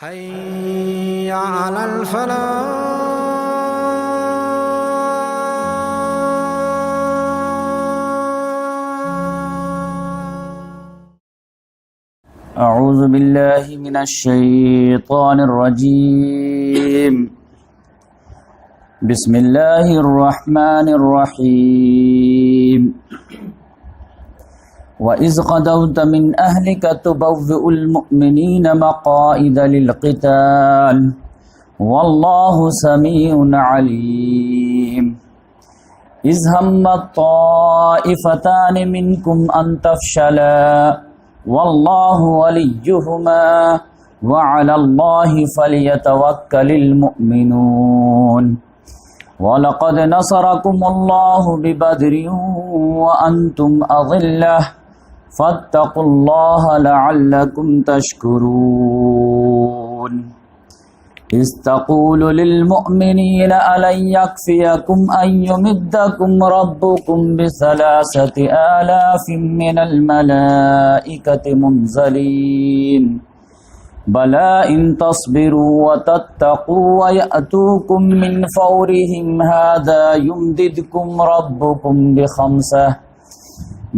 حي على الفلاح. أعوذ بالله من الشيطان الرجيم. بسم الله الرحمن الرحيم. وَإِذْ غَدَوْتَ مِنْ أَهْلِكَ تُبَوِّئُ الْمُؤْمِنِينَ مَقَاعِدَ لِلْقِتَالِ وَاللَّهُ سَمِيعٌ عَلِيمٌ. إِذْ هَمَّت طَّائِفَتَانِ مِنْكُمْ أَنْ تَفْشَلَا وَاللَّهُ وَلِيُّهُمَا وَعَلَى اللَّهِ فَلْيَتَوَكَّلِ الْمُؤْمِنُونَ. وَلَقَدْ نَصَرَكُمُ اللَّهُ بِبَدْرٍ وَأَنْتُمْ أَذِلَّةٌ فَاتَّقُوا اللَّهَ لَعَلَّكُمْ تَشْكُرُونَ. إِذْ تَقُولُ لِلْمُؤْمِنِينَ أَلَنْ يَكْفِيَكُمْ أَنْ يُمِدَّكُمْ رَبُّكُمْ بِثَلَاثَةِ آلَافٍ مِّنَ الْمَلَائِكَةِ مُنْزَلِينَ بَلَىٰ إِن تَصْبِرُوا وَتَتَّقُوا وَيَأْتُوكُم مِّنْ فَوْرِهِمْ هَٰذَا يُمْدِدْكُمْ رَبُّكُمْ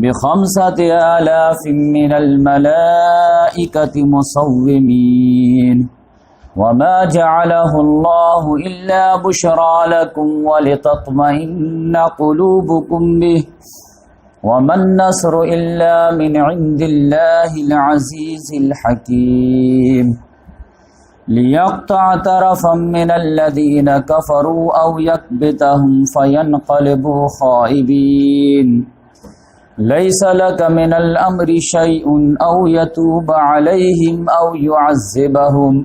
بِخَمْسَةِ آلَافٍ مِّنَ الْمَلَائِكَةِ مُصَوِّمِينَ وَمَا جَعَلَهُ اللَّهُ إِلَّا بُشْرَىٰ لَكُمْ وَلِتَطْمَئِنَّ قُلُوبُكُمْ بِهِ وَمَا النَّصْرُ إِلَّا مِنْ عِندِ اللَّهِ الْعَزِيزِ الْحَكِيمِ. لِيَقْطَعَ طَرَفًا مِّنَ الَّذِينَ كَفَرُوا أَوْ يَكْبِتَهُمْ فَيَنْقَلِبُوا خَائِبِينَ. لَيْسَ لَكَ مِنَ الْأَمْرِ شَيْءٌ أَوْ يَتُوبَ عَلَيْهِمْ أَوْ يُعَذِّبَهُمْ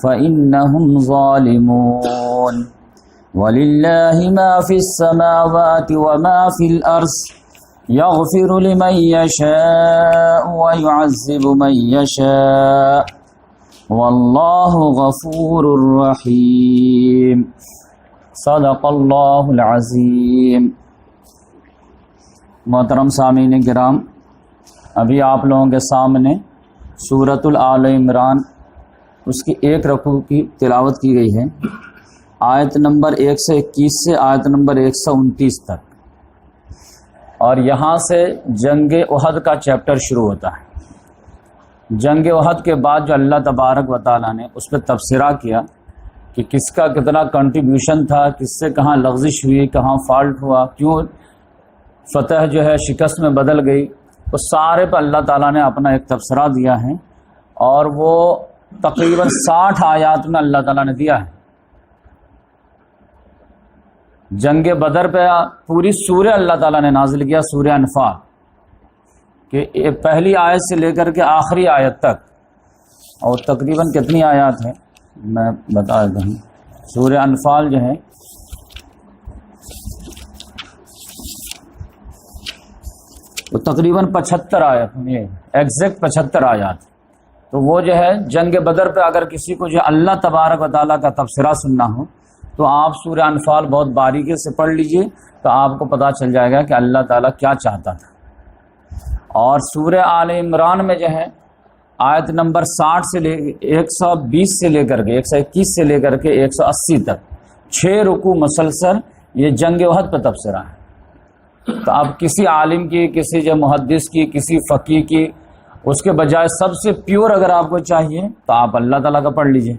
فَإِنَّهُمْ ظَالِمُونَ. وَلِلَّهِ مَا فِي السَّمَاوَاتِ وَمَا فِي الْأَرْضِ يَغْفِرُ لِمَن يَشَاءُ وَيُعَذِّبُ مَن يَشَاءُ وَاللَّهُ غَفُورٌ رَّحِيمٌ. صدق اللہ العظیم. محترم سامعین کرام، ابھی آپ لوگوں کے سامنے سورۃ آل عمران اس کی ایک رکوع کی تلاوت کی گئی ہے، آیت نمبر 121 سے آیت نمبر 129 تک، اور یہاں سے جنگ احد کا چیپٹر شروع ہوتا ہے. جنگ احد کے بعد جو اللہ تبارک و تعالیٰ نے اس پہ تبصرہ کیا کہ کس کا کتنا کنٹریبیوشن تھا، کس سے کہاں لغزش ہوئی، کہاں فالٹ ہوا، کیوں فتح جو ہے شکست میں بدل گئی، اس سارے پہ اللہ تعالیٰ نے اپنا ایک تبصرہ دیا ہے، اور وہ تقریباً 60 آیات میں اللہ تعالیٰ نے دیا ہے. جنگ بدر پہ پوری سورہ اللہ تعالیٰ نے نازل کیا، سورہ انفال، کہ پہلی آیت سے لے کر کے آخری آیت تک، اور تقریباً کتنی آیات ہیں میں بتا دیتا ہوں. سورہ انفال جو ہے وہ تقریباً 75 آیت، ایگزیکٹ 75 آیات. تو وہ جو ہے جنگ بدر پہ اگر کسی کو جو اللہ تبارک و تعالیٰ کا تبصرہ سننا ہو تو آپ سورہ انفال بہت باریکی سے پڑھ لیجئے، تو آپ کو پتہ چل جائے گا کہ اللہ تعالیٰ کیا چاہتا تھا. اور سورہ آل عمران میں جو ہے آیت نمبر 60 سے لے 120 سے لے کر کے 121 سے لے کر کے 180 تک 6 رکوع مسلسل یہ جنگ احد پہ تبصرہ ہے. تو اب کسی عالم کی، کسی جو محدث کی، کسی فقیہ کی، اس کے بجائے سب سے پیور اگر آپ کو چاہیے تو آپ اللہ تعالیٰ کا پڑھ لیجئے.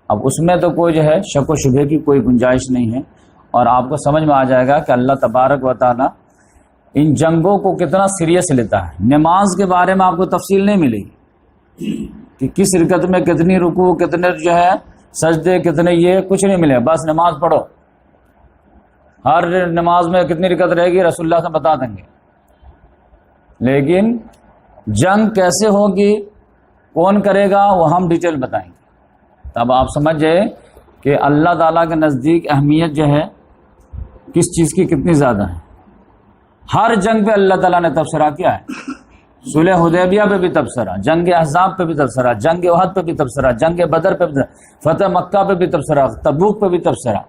اب اس میں تو کوئی جو ہے شک و شبہ کی کوئی گنجائش نہیں ہے، اور آپ کو سمجھ میں آ جائے گا کہ اللہ تبارک و تعالیٰ ان جنگوں کو کتنا سیریس لیتا ہے. نماز کے بارے میں آپ کو تفصیل نہیں ملے گی کہ کس رکعت میں کتنی رکوع، کتنے جو ہے سجدے، کتنے، یہ کچھ نہیں ملے. بس نماز پڑھو، ہر نماز میں کتنی رکعت رہے گی رسول اللہ سے بتا دیں گے. لیکن جنگ کیسے ہوگی، کون کرے گا، وہ ہم ڈیٹیل بتائیں گے. تب آپ سمجھے کہ اللہ تعالیٰ کے نزدیک اہمیت جو ہے کس چیز کی کتنی زیادہ ہے. ہر جنگ پہ اللہ تعالیٰ نے تبصرہ کیا ہے. صلح حدیبیہ پہ بھی تبصرہ، جنگ احزاب پہ بھی تبصرہ، جنگ احد پہ بھی تبصرہ، جنگ بدر پہ بھی تبصرہ، فتح مکہ پہ بھی تبصرہ، تبوک پہ بھی تبصرہ.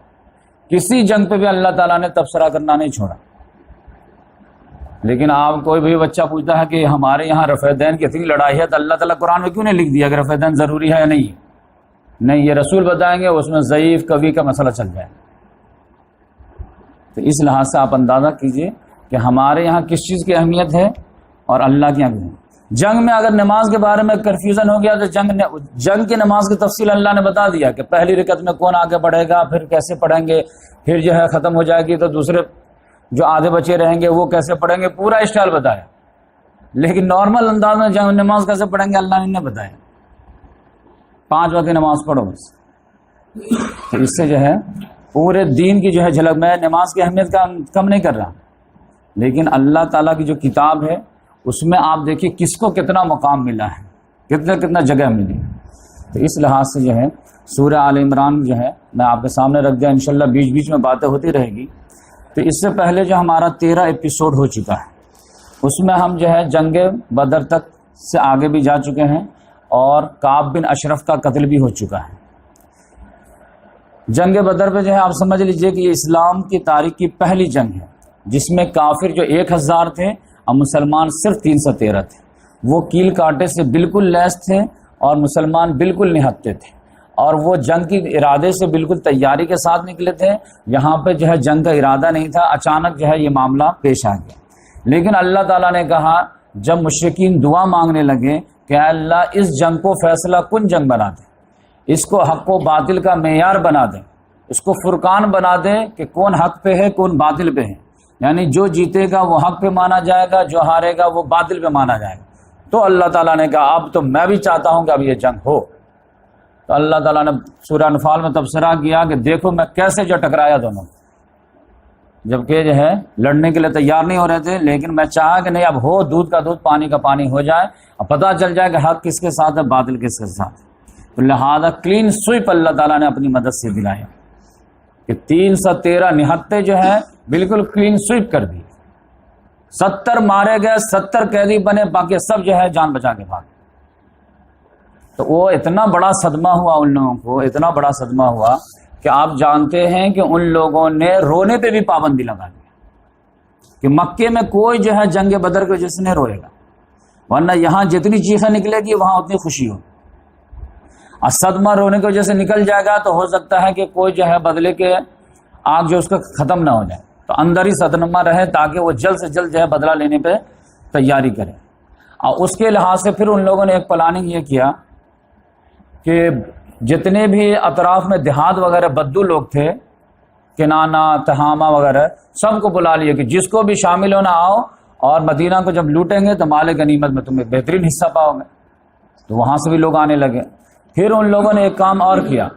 کسی جنگ پہ بھی اللہ تعالیٰ نے تبصرہ کرنا نہیں چھوڑا. لیکن آپ کوئی بھی بچہ پوچھتا ہے کہ ہمارے یہاں رفع دین کی اتنی لڑائی ہے تو اللہ تعالیٰ قرآن میں کیوں نہیں لکھ دیا کہ رفع دین ضروری ہے یا نہیں؟ نہیں یہ رسول بتائیں گے، اس میں ضعیف کبھی کا مسئلہ چل جائے. تو اس لحاظ سے آپ اندازہ کیجئے کہ ہمارے یہاں کس چیز کی اہمیت ہے اور اللہ کی اہمیت. جنگ میں اگر نماز کے بارے میں کنفیوژن ہو گیا تو جنگ کی نماز کی تفصیل اللہ نے بتا دیا کہ پہلی رکعت میں کون آگے بڑھے گا، پھر کیسے پڑھیں گے، پھر جو ہے ختم ہو جائے گی تو دوسرے جو آدھے بچے رہیں گے وہ کیسے پڑھیں گے، پورا اسٹائل بتایا. لیکن نارمل انداز میں جنگ نماز کیسے پڑھیں گے اللہ نے نہیں بتایا. 5 وقت کی نماز پڑھو بس. تو اس سے جو ہے پورے دین کی جو ہے جھلک. میں نماز کی اہمیت کا کم نہیں کر رہا، لیکن اللہ تعالیٰ کی جو کتاب ہے اس میں آپ دیکھیے کس کو کتنا مقام ملا ہے، کتنا جگہ ملی. تو اس لحاظ سے جو ہے سورہ آل عمران جو ہے میں آپ کے سامنے رکھ دیا، انشاءاللہ بیچ بیچ میں باتیں ہوتی رہے گی. تو اس سے پہلے جو ہمارا 13 ایپیسوڈ ہو چکا ہے، اس میں ہم جو ہے جنگ بدر تک سے آگے بھی جا چکے ہیں اور کعب بن اشرف کا قتل بھی ہو چکا ہے. جنگ بدر پہ جو ہے آپ سمجھ لیجئے کہ یہ اسلام کی تاریخ کی پہلی جنگ ہے جس میں کافر جو 1000 تھے اور مسلمان صرف 313 تھے. وہ کیل کاٹے سے بالکل لیس تھے اور مسلمان بالکل نہتے تھے، اور وہ جنگ کی ارادے سے بالکل تیاری کے ساتھ نکلے تھے. یہاں پہ جو ہے جنگ کا ارادہ نہیں تھا، اچانک جو ہے یہ معاملہ پیش آ گیا. لیکن اللہ تعالیٰ نے کہا جب مشرکین دعا مانگنے لگے کہ اے اللہ اس جنگ کو فیصلہ کن جنگ بنا دے، اس کو حق و باطل کا معیار بنا دے، اس کو فرقان بنا دے کہ کون حق پہ ہے کون باطل پہ ہے، یعنی جو جیتے گا وہ حق پہ مانا جائے گا، جو ہارے گا وہ باطل پہ مانا جائے گا. تو اللہ تعالیٰ نے کہا اب تو میں بھی چاہتا ہوں کہ اب یہ جنگ ہو. تو اللہ تعالیٰ نے سورہ انفال میں تبصرہ کیا کہ دیکھو میں کیسے جو ٹکرایا دونوں، جبکہ جو ہے لڑنے کے لیے تیار نہیں ہو رہے تھے، لیکن میں چاہا کہ نہیں اب ہو، دودھ کا دودھ پانی کا پانی ہو جائے، اب پتہ چل جائے کہ حق کس کے ساتھ ہے باطل کس کے ساتھ. تو لہذا کلین سوئپ اللہ تعالیٰ نے اپنی مدد سے دلایا کہ 313 نہتے جو ہے بالکل کلین سوئپ کر دی. 70 مارے گئے، 70 قیدی بنے، باقی سب جو ہے جان بچا کے بھاگ. تو وہ اتنا بڑا صدمہ ہوا ان لوگوں کو، اتنا بڑا صدمہ ہوا کہ آپ جانتے ہیں کہ ان لوگوں نے رونے پہ بھی پابندی لگا دی کہ مکے میں کوئی جو ہے جنگ بدر کے وجہ سے نہیں روئے گا، ورنہ یہاں جتنی چیخیں نکلے گی وہاں اتنی خوشی ہو. اور صدمہ رونے کی وجہ سے نکل جائے گا تو ہو سکتا ہے کہ کوئی جو ہے بدلے کے آگ جو اس کا ختم نہ ہو جائے، تو اندر ہی صدمہ رہے تاکہ وہ جلد سے جلد جو ہے بدلہ لینے پہ تیاری کرے. اور اس کے لحاظ سے پھر ان لوگوں نے ایک پلاننگ یہ کیا کہ جتنے بھی اطراف میں دیہات وغیرہ بدو لوگ تھے، کنانا تہامہ وغیرہ، سب کو بلا لیے کہ جس کو بھی شامل ہونا آؤ، اور مدینہ کو جب لوٹیں گے تو مال غنیمت میں تمہیں بہترین حصہ پاؤ گے. تو وہاں سے بھی لوگ آنے لگے. پھر ان لوگوں نے ایک کام اور کیا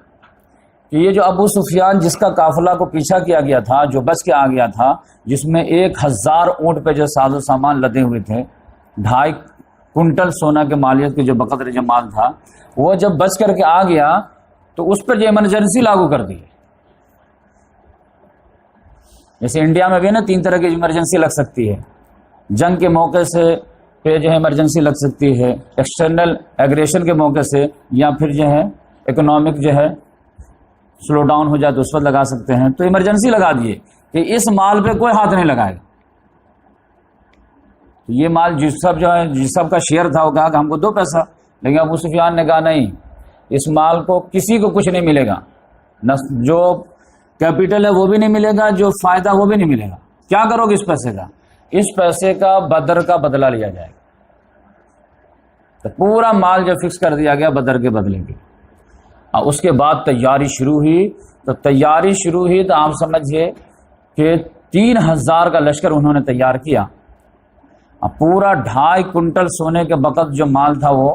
کہ یہ جو ابو سفیان جس کا قافلہ کو پیچھا کیا گیا تھا، جو بچ کے آ گیا تھا، جس میں 1000 اونٹ پہ جو ساز و سامان لدے ہوئے تھے، 2.5 کنٹل سونا کے مالیت کے جو بقدر جمال تھا، وہ جب بچ کر کے آ گیا تو اس پر جو ایمرجنسی لاگو کر دی. جیسے انڈیا میں بھی نا 3 طرح کی ایمرجنسی لگ سکتی ہے. جنگ کے موقع سے پہ جو ہے ایمرجنسی لگ سکتی ہے، ایکسٹرنل ایگریشن کے موقع سے، یا پھر جو ہے اکنامک جو ہے سلو ڈاؤن ہو جائے تو اس وقت لگا سکتے ہیں. تو ایمرجنسی لگا دیے کہ اس مال پہ کوئی ہاتھ نہیں لگائے گا. یہ مال جس سب کا شیئر تھا وہ کہا کہ ہم کو 2 پیسہ، لیکن ابو سفیان نے کہا نہیں، اس مال کو کسی کو کچھ نہیں ملے گا، جو کیپٹل ہے وہ بھی نہیں ملے گا، جو فائدہ وہ بھی نہیں ملے گا. کیا کرو گے اس پیسے کا؟ اس پیسے کا بدر کا بدلہ لیا جائے گا. تو پورا مال جو فکس کر دیا گیا بدر کے بدلے کی. اور اس کے بعد تیاری شروع ہوئی. تو آپ سمجھئے کہ 3000 کا لشکر انہوں نے تیار کیا. پورا 2.5 کنٹل سونے کے بقد جو مال تھا، وہ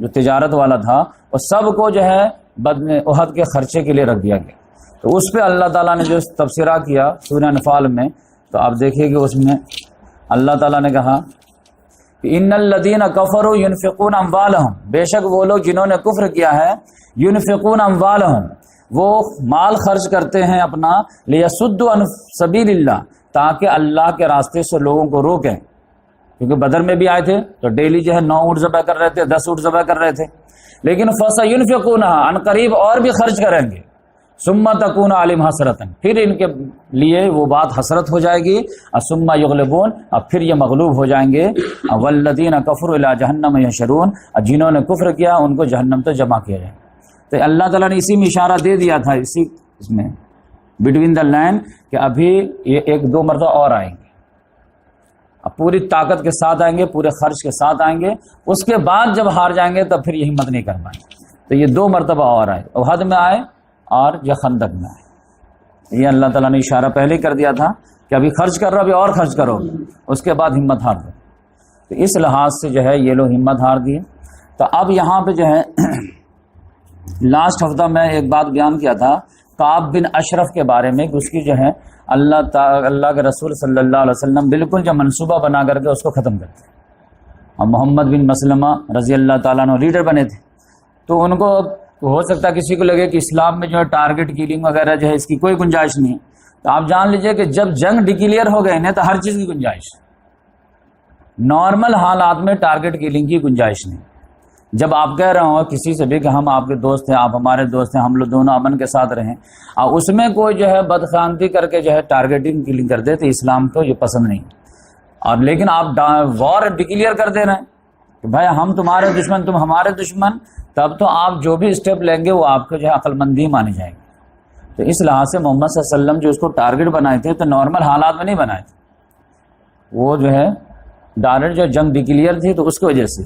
جو تجارت والا تھا، وہ سب کو جو ہے بدن احد کے خرچے کے لیے رکھ دیا گیا. تو اس پہ اللہ تعالیٰ نے جو تبصرہ کیا سورہ انفال میں، تو آپ دیکھیے کہ اس میں اللہ تعالیٰ نے کہا کہ ان الذین کفروا ينفقون اموالهم، بے شک وہ لوگ جنہوں نے کفر کیا ہے، ينفقون اموالهم، وہ مال خرچ کرتے ہیں اپنا، لیصدوا عن سبیل اللہ، تاکہ اللہ کے راستے سے لوگوں کو روکیں. کیونکہ بدر میں بھی آئے تھے تو ڈیلی جو ہے 9 اونٹ ذبح کر رہے تھے، 10 اونٹ ذبح کر رہے تھے. لیکن فَسَيُنْفِقُونَهَا، ان قریب اور بھی خرچ کریں گے. ثُمَّ تَكُونُ عَلَيْهِمْ حَسْرَةً، پھر ان کے لیے وہ بات حسرت ہو جائے گی. ثُمَّ يُغْلِبُونَ، اب پھر یہ مغلوب ہو جائیں گے. وَالَّذِينَ كَفَرُوا إِلَىٰ جَهَنَّمَ يَحْشَرُونَ، جنہوں نے کفر کیا ان کو جہنم تو جمع کیا جائے. تو اللہ تعالیٰ نے اسی میں اشارہ دے دیا تھا، اس میں بٹوین دا لائن، کہ ابھی یہ 1-2 مرتبہ اور آئیں گے، اب پوری طاقت کے ساتھ آئیں گے، پورے خرچ کے ساتھ آئیں گے، اس کے بعد جب ہار جائیں گے تب پھر یہ ہمت نہیں کر پائیں گے۔ تو یہ 2 مرتبہ اور آئے، احد میں آئے اور یہ خندق میں آئے۔ یہ اللہ تعالیٰ نے اشارہ پہلے کر دیا تھا کہ ابھی خرچ کر رہا، ابھی اور خرچ کرو، اس کے بعد ہمت ہار دو۔ تو اس لحاظ سے جو ہے یہ لوگ ہمت ہار دیے۔ تو اب یہاں پہ جو ہے لاسٹ ہفتہ میں ایک بات بیان کیا تھا کعب بن اشرف کے بارے میں، کہ اس کی جو ہے اللہ کے رسول صلی اللہ علیہ وسلم بالکل جو منصوبہ بنا کر کے اس کو ختم کرتے، اور محمد بن مسلمہ رضی اللہ تعالیٰ عنہ لیڈر بنے تھے۔ تو ان کو ہو سکتا ہے کسی کو لگے کہ اسلام میں جو ہے ٹارگٹ کلنگ وغیرہ جو ہے اس کی کوئی گنجائش نہیں ہے، تو آپ جان لیجئے کہ جب جنگ ڈکلیئر ہو گئے نا تو ہر چیز کی گنجائش، نارمل حالات میں ٹارگٹ کلنگ کی گنجائش نہیں۔ جب آپ کہہ رہے ہو کسی سے بھی کہ ہم آپ کے دوست ہیں، آپ ہمارے دوست ہیں، ہم لوگ دونوں امن کے ساتھ رہیں، اور اس میں کوئی جو ہے بدخانتی کر کے جو ہے ٹارگیٹنگ کلنگ کر دے، تو اسلام کو یہ پسند نہیں۔ اور لیکن آپ وار ڈکلیئر کر دے رہے ہیں کہ بھائی ہم تمہارے دشمن، تم ہمارے دشمن، تب تو آپ جو بھی اسٹیپ لیں گے وہ آپ کو جو ہے عقل مندی مانی جائے گی۔ تو اس لحاظ سے محمد صلی اللہ علیہ وسلم جو اس کو ٹارگٹ بنائے تھے تو نارمل حالات میں نہیں بنائے تھے، وہ جو ہے ڈائریکٹ جو جنگ ڈکلیئر تھی تو اس کی وجہ سے۔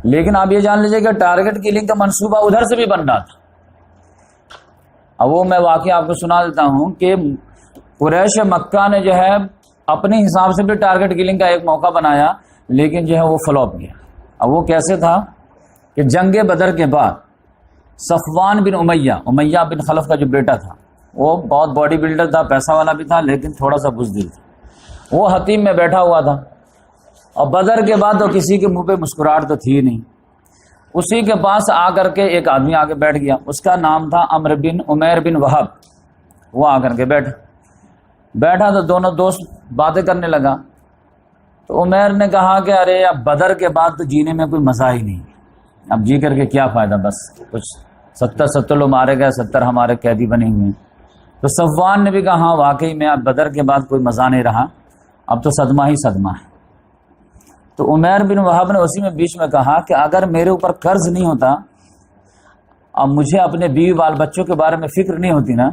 لیکن آپ یہ جان لیجئے کہ ٹارگٹ کلنگ کا منصوبہ ادھر سے بھی بن رہا تھا۔ اب وہ میں واقعہ آپ کو سنا دیتا ہوں کہ قریش مکہ نے جو ہے اپنے حساب سے بھی ٹارگٹ کلنگ کا ایک موقع بنایا، لیکن جو ہے وہ فلوپ گیا۔ اب وہ کیسے تھا کہ جنگ بدر کے بعد صفوان بن امیہ بن خلف کا جو بیٹا تھا، وہ بہت باڈی بلڈر تھا، پیسہ والا بھی تھا، لیکن تھوڑا سا بزدل تھا۔ وہ حتیم میں بیٹھا ہوا تھا، اور بدر کے بعد تو کسی کے منہ پہ مسکراہٹ تو تھی نہیں۔ اسی کے پاس آ کر کے ایک آدمی آ کے بیٹھ گیا، اس کا نام تھا عمیر بن وہب۔ وہ آ کر کے بیٹھا تو دونوں دوست باتیں کرنے لگا۔ تو عمیر نے کہا کہ ارے اب بدر کے بعد تو جینے میں کوئی مزہ ہی نہیں، اب جی کر کے کیا فائدہ، بس کچھ 70 لوگ مارے گئے، 70 ہمارے قیدی بنے ہوئے ہیں۔ تو صفوان نے بھی کہا ہاں واقعی میں اب بدر کے بعد کوئی مزہ نہیں رہا، اب تو صدمہ ہی صدمہ ہے۔ تو عمیر بن وہب نے اسی میں بیچ میں کہا کہ اگر میرے اوپر قرض نہیں ہوتا اور مجھے اپنے بیوی بال بچوں کے بارے میں فکر نہیں ہوتی نا،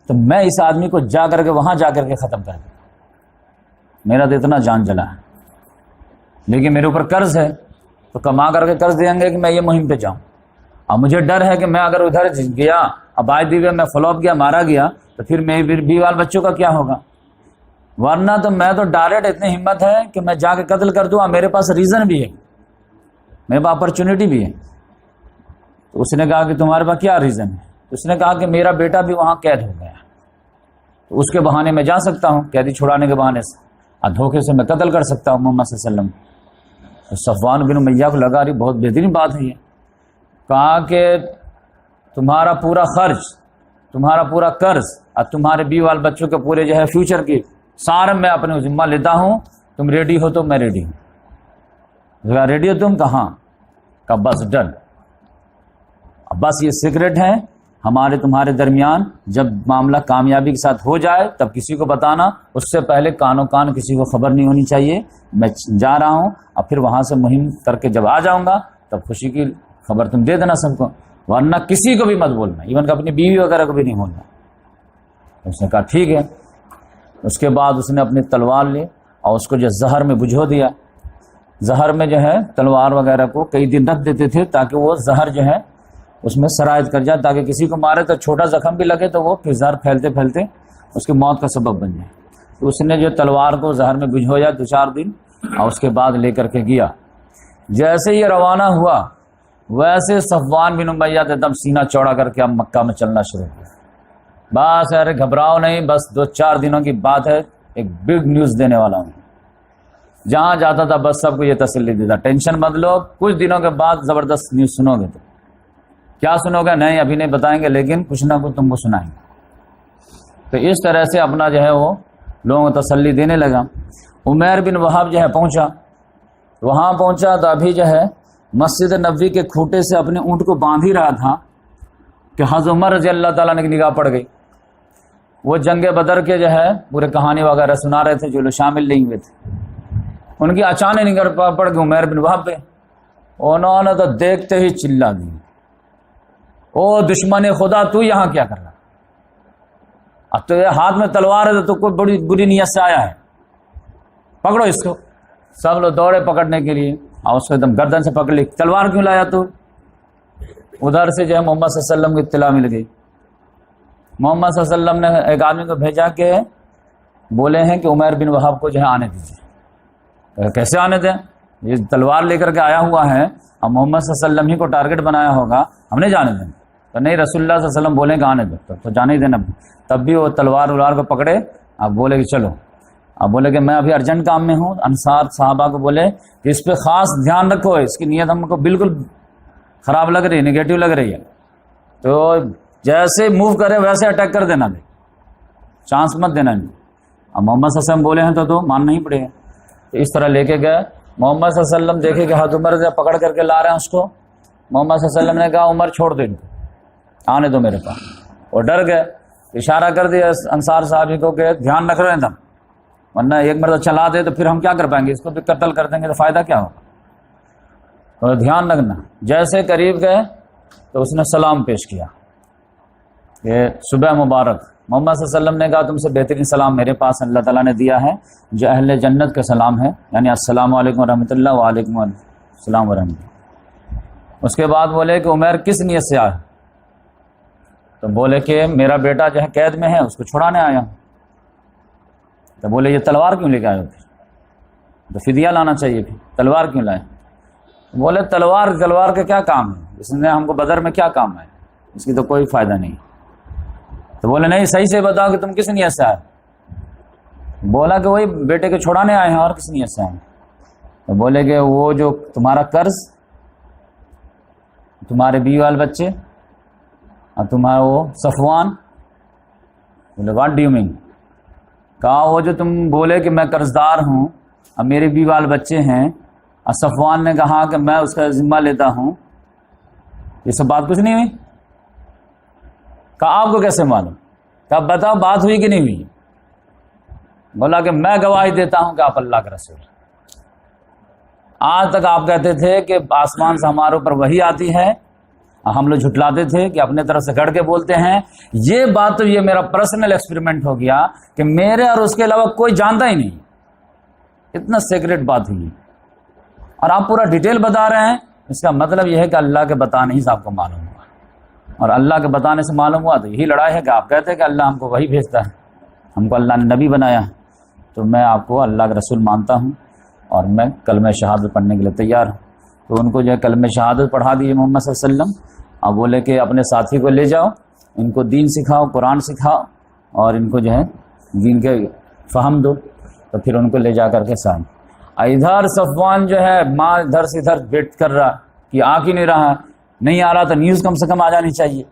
تو میں اس آدمی کو جا کر کے وہاں جا کر کے ختم کر دوں، میرا تو اتنا جان جلا ہے۔ لیکن میرے اوپر قرض ہے تو کما کر کے قرض دیں گے کہ میں یہ مہم پہ جاؤں، اور مجھے ڈر ہے کہ میں اگر ادھر گیا، اب آج دیوے میں فلوپ گیا، مارا گیا، تو پھر میری بیوی بال بچوں کا کیا ہوگا؟ ورنہ تو میں تو ڈائریکٹ اتنی ہمت ہے کہ میں جا کے قتل کر دوں، اور میرے پاس ریزن بھی ہے، میرے پاس اپرچونٹی بھی ہے۔ تو اس نے کہا کہ تمہارے پاس کیا ریزن ہے؟ اس نے کہا کہ میرا بیٹا بھی وہاں قید ہو گیا، تو اس کے بہانے میں جا سکتا ہوں، قیدی چھڑانے کے بہانے سے، اور دھوکے سے میں قتل کر سکتا ہوں محمد صلی اللہ علیہ وسلم۔ تو صفوان بن امیہ کو لگا رہی بہت بہترین بات ہے یہ، کہا کہ تمہارا پورا خرچ، تمہارا پورا قرض، اور تمہارے بیوی بال بچوں کے پورے جو ہے فیوچر کی سارا میں اپنے ذمہ لیتا ہوں، تم ریڈی ہو تو میں ریڈی ہوں۔ ریڈی ہو تم؟ کہاں؟ کہا بس ڈن، بس یہ سیکرٹ ہے ہمارے تمہارے درمیان، جب معاملہ کامیابی کے ساتھ ہو جائے تب کسی کو بتانا، اس سے پہلے کانوں کان کسی کو خبر نہیں ہونی چاہیے، میں جا رہا ہوں، اور پھر وہاں سے مہم کر کے جب آ جاؤں گا تب خوشی کی خبر تم دے دینا سب کو، ورنہ کسی کو بھی مت بولنا، ایون کہ اپنی بیوی وغیرہ کو بھی نہیں بولنا۔ اس نے کہا ٹھیک ہے۔ اس کے بعد اس نے اپنی تلوار لی اور اس کو جو زہر میں بجھو دیا۔ زہر میں جو ہے تلوار وغیرہ کو کئی دن رکھ دیتے تھے تاکہ وہ زہر جو ہے اس میں سرایت کر جائے، تاکہ کسی کو مارے تو چھوٹا زخم بھی لگے تو وہ پھر زہر پھیلتے پھیلتے اس کی موت کا سبب بن جائے۔ تو اس نے جو تلوار کو زہر میں بجھویا 2-4 دن، اور اس کے بعد لے کر کے گیا۔ جیسے یہ روانہ ہوا ویسے صفوان بن امیہ ایک دم سینہ چوڑا کر کے اب مکہ میں چلنا شروع کیا۔ بس ارے گھبراؤ نہیں، بس 2-4 دنوں کی بات ہے، ایک بگ نیوز دینے والا ہوں۔ جہاں جاتا تھا بس سب کو یہ تسلی دیتا، ٹینشن مت لو، کچھ دنوں کے بعد زبردست نیوز سنو گے۔ تو کیا سنو گے؟ نہیں ابھی نہیں بتائیں گے، لیکن کچھ نہ کچھ تم کو سنائیں گے۔ تو اس طرح سے اپنا جو ہے وہ لوگوں کو تسلی دینے لگا۔ عمیر بن وہب جو ہے پہنچا، وہاں پہنچا تو ابھی جو ہے مسجد نبوی کے کھوٹے سے اپنے اونٹ کو باندھ ہی رہا تھا کہ حضرت عمر رضی اللہ تعالیٰ نے نگاہ پڑ گئی۔ وہ جنگ بدر کے جو ہے پورے کہانی وغیرہ سنا رہے تھے جو لوگ شامل نہیں ہوئے تھے، ان کی اچانک نگاہ پڑ گئی عمیر بن وہب پہ۔ انہوں نے تو دیکھتے ہی چلا دی، او دشمن خدا تو یہاں کیا کر رہا؟ اب تو یہ ہاتھ میں تلوار ہے تو کوئی بڑی بری نیت سے آیا ہے، پکڑو اس کو۔ سب لوگ دوڑے پکڑنے کے لیے، اور اس کو ایک دم گردن سے پکڑ لی، تلوار کیوں لایا تو؟ ادھر سے جو ہے محمد صلی اللہ علیہ وسلم کو اطلاع مل گئی۔ محمد صلی اللہ علیہ وسلم نے ایک آدمی کو بھیجا کہ بولے ہیں کہ عمیر بن وہاب کو جو ہے آنے دیجیے۔ کیسے آنے دیں؟ یہ تلوار لے کر کے آیا ہوا ہے، اور محمد صلی اللہ علیہ وسلم ہی کو ٹارگٹ بنایا ہوگا، ہم نہیں جانے دیں۔ تو نہیں، رسول اللہ صلی اللہ علیہ وسلم بولیں کہ آنے دو، تو جانے ہی دینا۔ تب بھی وہ تلوار ولوار کو پکڑے، اب بولے کہ چلو، اب بولے کہ میں ابھی ارجنٹ کام میں ہوں۔ انصار صحابہ کو بولے کہ اس پہ خاص دھیان رکھو، اس کی نیت ہم کو بالکل خراب لگ رہی ہے، نگیٹو لگ رہی ہے، تو جیسے موو کرے ویسے اٹیک کر دینا، بھی چانس مت دینا نہیں۔ اب محمد صلی اللہ علیہ وسلم بولے ہیں تو ماننا ہی پڑے گا۔ تو اس طرح لے کے گئے۔ محمد صلی اللہ علیہ وسلم دیکھے کہ حضرت عمر سے پکڑ کر کے لا رہے ہیں اس کو۔ محمد صلی اللہ علیہ وسلم نے کہا عمر چھوڑ دو ان کو، آنے دو میرے پاس۔ وہ ڈر گئے، اشارہ کر دیا انصار صحابی کو کہ دھیان رکھ رہے ہیں تم، ورنہ ایک مرتبہ چلا دے تو پھر ہم کیا کر پائیں گے، اس کو بھی قتل کر دیں گے تو فائدہ کیا ہوگا، تو دھیان رکھنا۔ جیسے قریب گئے تو اس نے سلام پیش کیا کہ صبح مبارک۔ محمد صلی اللہ علیہ وسلم نے کہا تم سے بہترین سلام میرے پاس اللہ تعالیٰ نے دیا ہے، جو اہل جنت کا سلام ہے، یعنی السلام علیکم ورحمۃ اللہ، وعلیکم السلام ورحمۃ اللہ۔ اس کے بعد بولے کہ عمیر کس نیت سے آیا؟ تو بولے کہ میرا بیٹا جو ہے قید میں ہے، اس کو چھڑانے آیا ہوں۔ تو بولے یہ تلوار کیوں لے کے آئے ہو؟ پھر تو فدیہ لانا چاہیے، پھر تلوار کیوں لائے؟ بولے تلوار کا کیا کام ہے، اس نے ہم کو بدر میں کیا کام ہے، اس کی تو کوئی فائدہ نہیں۔ تو بولے نہیں، صحیح سے بتاؤ کہ تم کس نیت سے آئے؟ بولا کہ وہی بیٹے کے چھوڑانے آئے ہیں، اور کس نیت سے آئے؟ تو بولے کہ وہ جو تمہارا قرض، تمہارے بیوی وال بچے، اور تمہارا وہ صفوان۔ بولے واٹ ڈو یو مین؟ کہا وہ جو تم بولے کہ میں قرض دار ہوں اور میرے بیوی وال بچے ہیں، اور صفوان نے کہا کہ میں اس کا ذمہ لیتا ہوں، یہ سب بات کچھ نہیں ہوئی؟ کہا آپ کو کیسے معلوم؟ کہا بتاؤ بات ہوئی کہ نہیں ہوئی؟ بولا کہ میں گواہی دیتا ہوں کہ آپ اللہ کا رسول۔ آج تک آپ کہتے تھے کہ آسمان سے ہمارے اوپر وحی آتی ہے، ہم لوگ جھٹلاتے تھے کہ اپنے طرف سے گڑھ کے بولتے ہیں۔ یہ بات تو یہ میرا پرسنل ایکسپیریمنٹ ہو گیا کہ میرے اور اس کے علاوہ کوئی جانتا ہی نہیں، اتنا سیکریٹ بات ہوئی، اور آپ پورا ڈیٹیل بتا رہے ہیں۔ اس کا مطلب یہ ہے کہ اللہ کے بتانے ہی سے آپ کو معلوم ہوا، اور اللہ کے بتانے سے معلوم ہوا تو یہی لڑائی ہے کہ آپ کہتے ہیں کہ اللہ ہم کو وہی بھیجتا ہے، ہم کو اللہ نے نبی بنایا ہے۔ تو میں آپ کو اللہ کا رسول مانتا ہوں، اور میں کلمہ شہادت پڑھنے کے لیے تیار ہوں۔ تو ان کو جو ہے کلمہ شہادت پڑھا دیے محمد صلی اللہ علیہ وسلم، اب بولے کہ اپنے ساتھی کو لے جاؤ، ان کو دین سکھاؤ، قرآن سکھاؤ، اور ان کو جو ہے دین کے فہم دو۔ تو پھر ان کو لے جا کر کے ساتھ ادھر صفوان جو ہے ماں ادھر سے ادھر ویٹ کر رہا کہ آ کی نہیں رہا، نہیں آ رہا تو نیوز کم سے کم آ جانی چاہیے،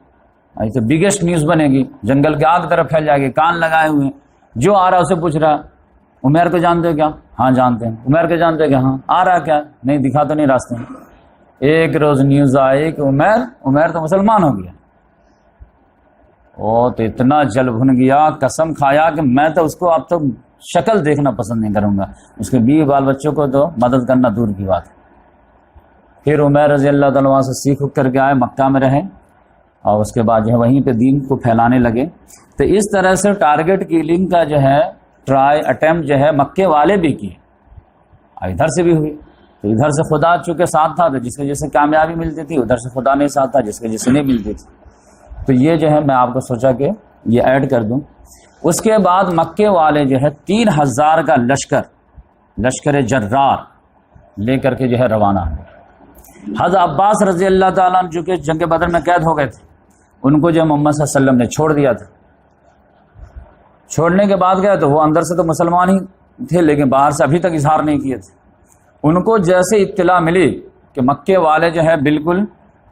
تو بگیسٹ نیوز بنے گی، جنگل کے آگ طرف پھیل جائے گی، کان لگائے ہوئے، جو آ رہا اسے پوچھ رہا عمیر کو جانتے ہو کیا؟ ہاں جانتے ہیں۔ عمیر کو جانتے ہو کیا؟ ہاں۔ آ رہا کیا؟ نہیں دکھا تو نہیں راستے میں۔ ایک روز نیوز آئی کہ عمیر تو مسلمان ہو گیا، وہ تو اتنا جل بھن گیا، قسم کھایا کہ میں تو اس کو اب تو شکل دیکھنا پسند نہیں کروں گا، اس کے بیوی بال بچوں کو تو مدد کرنا دور کی بات ہے۔ پھر عمیر رضی اللہ تعالیٰ عنہ سے سیکھ کر کے آئے، مکہ میں رہے، اور اس کے بعد جو ہے وہیں پہ دین کو پھیلانے لگے۔ تو اس طرح سے ٹارگٹ کلنگ کا جو ہے ٹرائی اٹیمپٹ جو ہے مکے والے بھی کیے، اور ادھر سے بھی ہوئی۔ تو ادھر سے خدا چونکہ ساتھ تھا تو جس کے جیسے کامیابی ملتی تھی، ادھر سے خدا نہیں ساتھ تھا جس کے جیسے نہیں ملتی تھی۔ تو یہ جو ہے میں آپ کو سوچا کہ یہ ایڈ کر دوں۔ اس کے بعد مکے والے جو ہے 3000 کا لشکر جرار لے کر کے جو ہے روانہ ہوئے۔ حضرت عباس رضی اللہ تعالیٰ عنہ جو کہ جنگ بدر میں قید ہو گئے تھے، ان کو جو محمد صلی اللہ علیہ وسلم نے چھوڑ دیا تھا۔ چھوڑنے کے بعد گئے تو وہ اندر سے تو مسلمان ہی تھے، لیکن باہر سے ابھی تک اظہار نہیں کیے تھے۔ ان کو جیسے اطلاع ملی کہ مکے والے جو ہے بالکل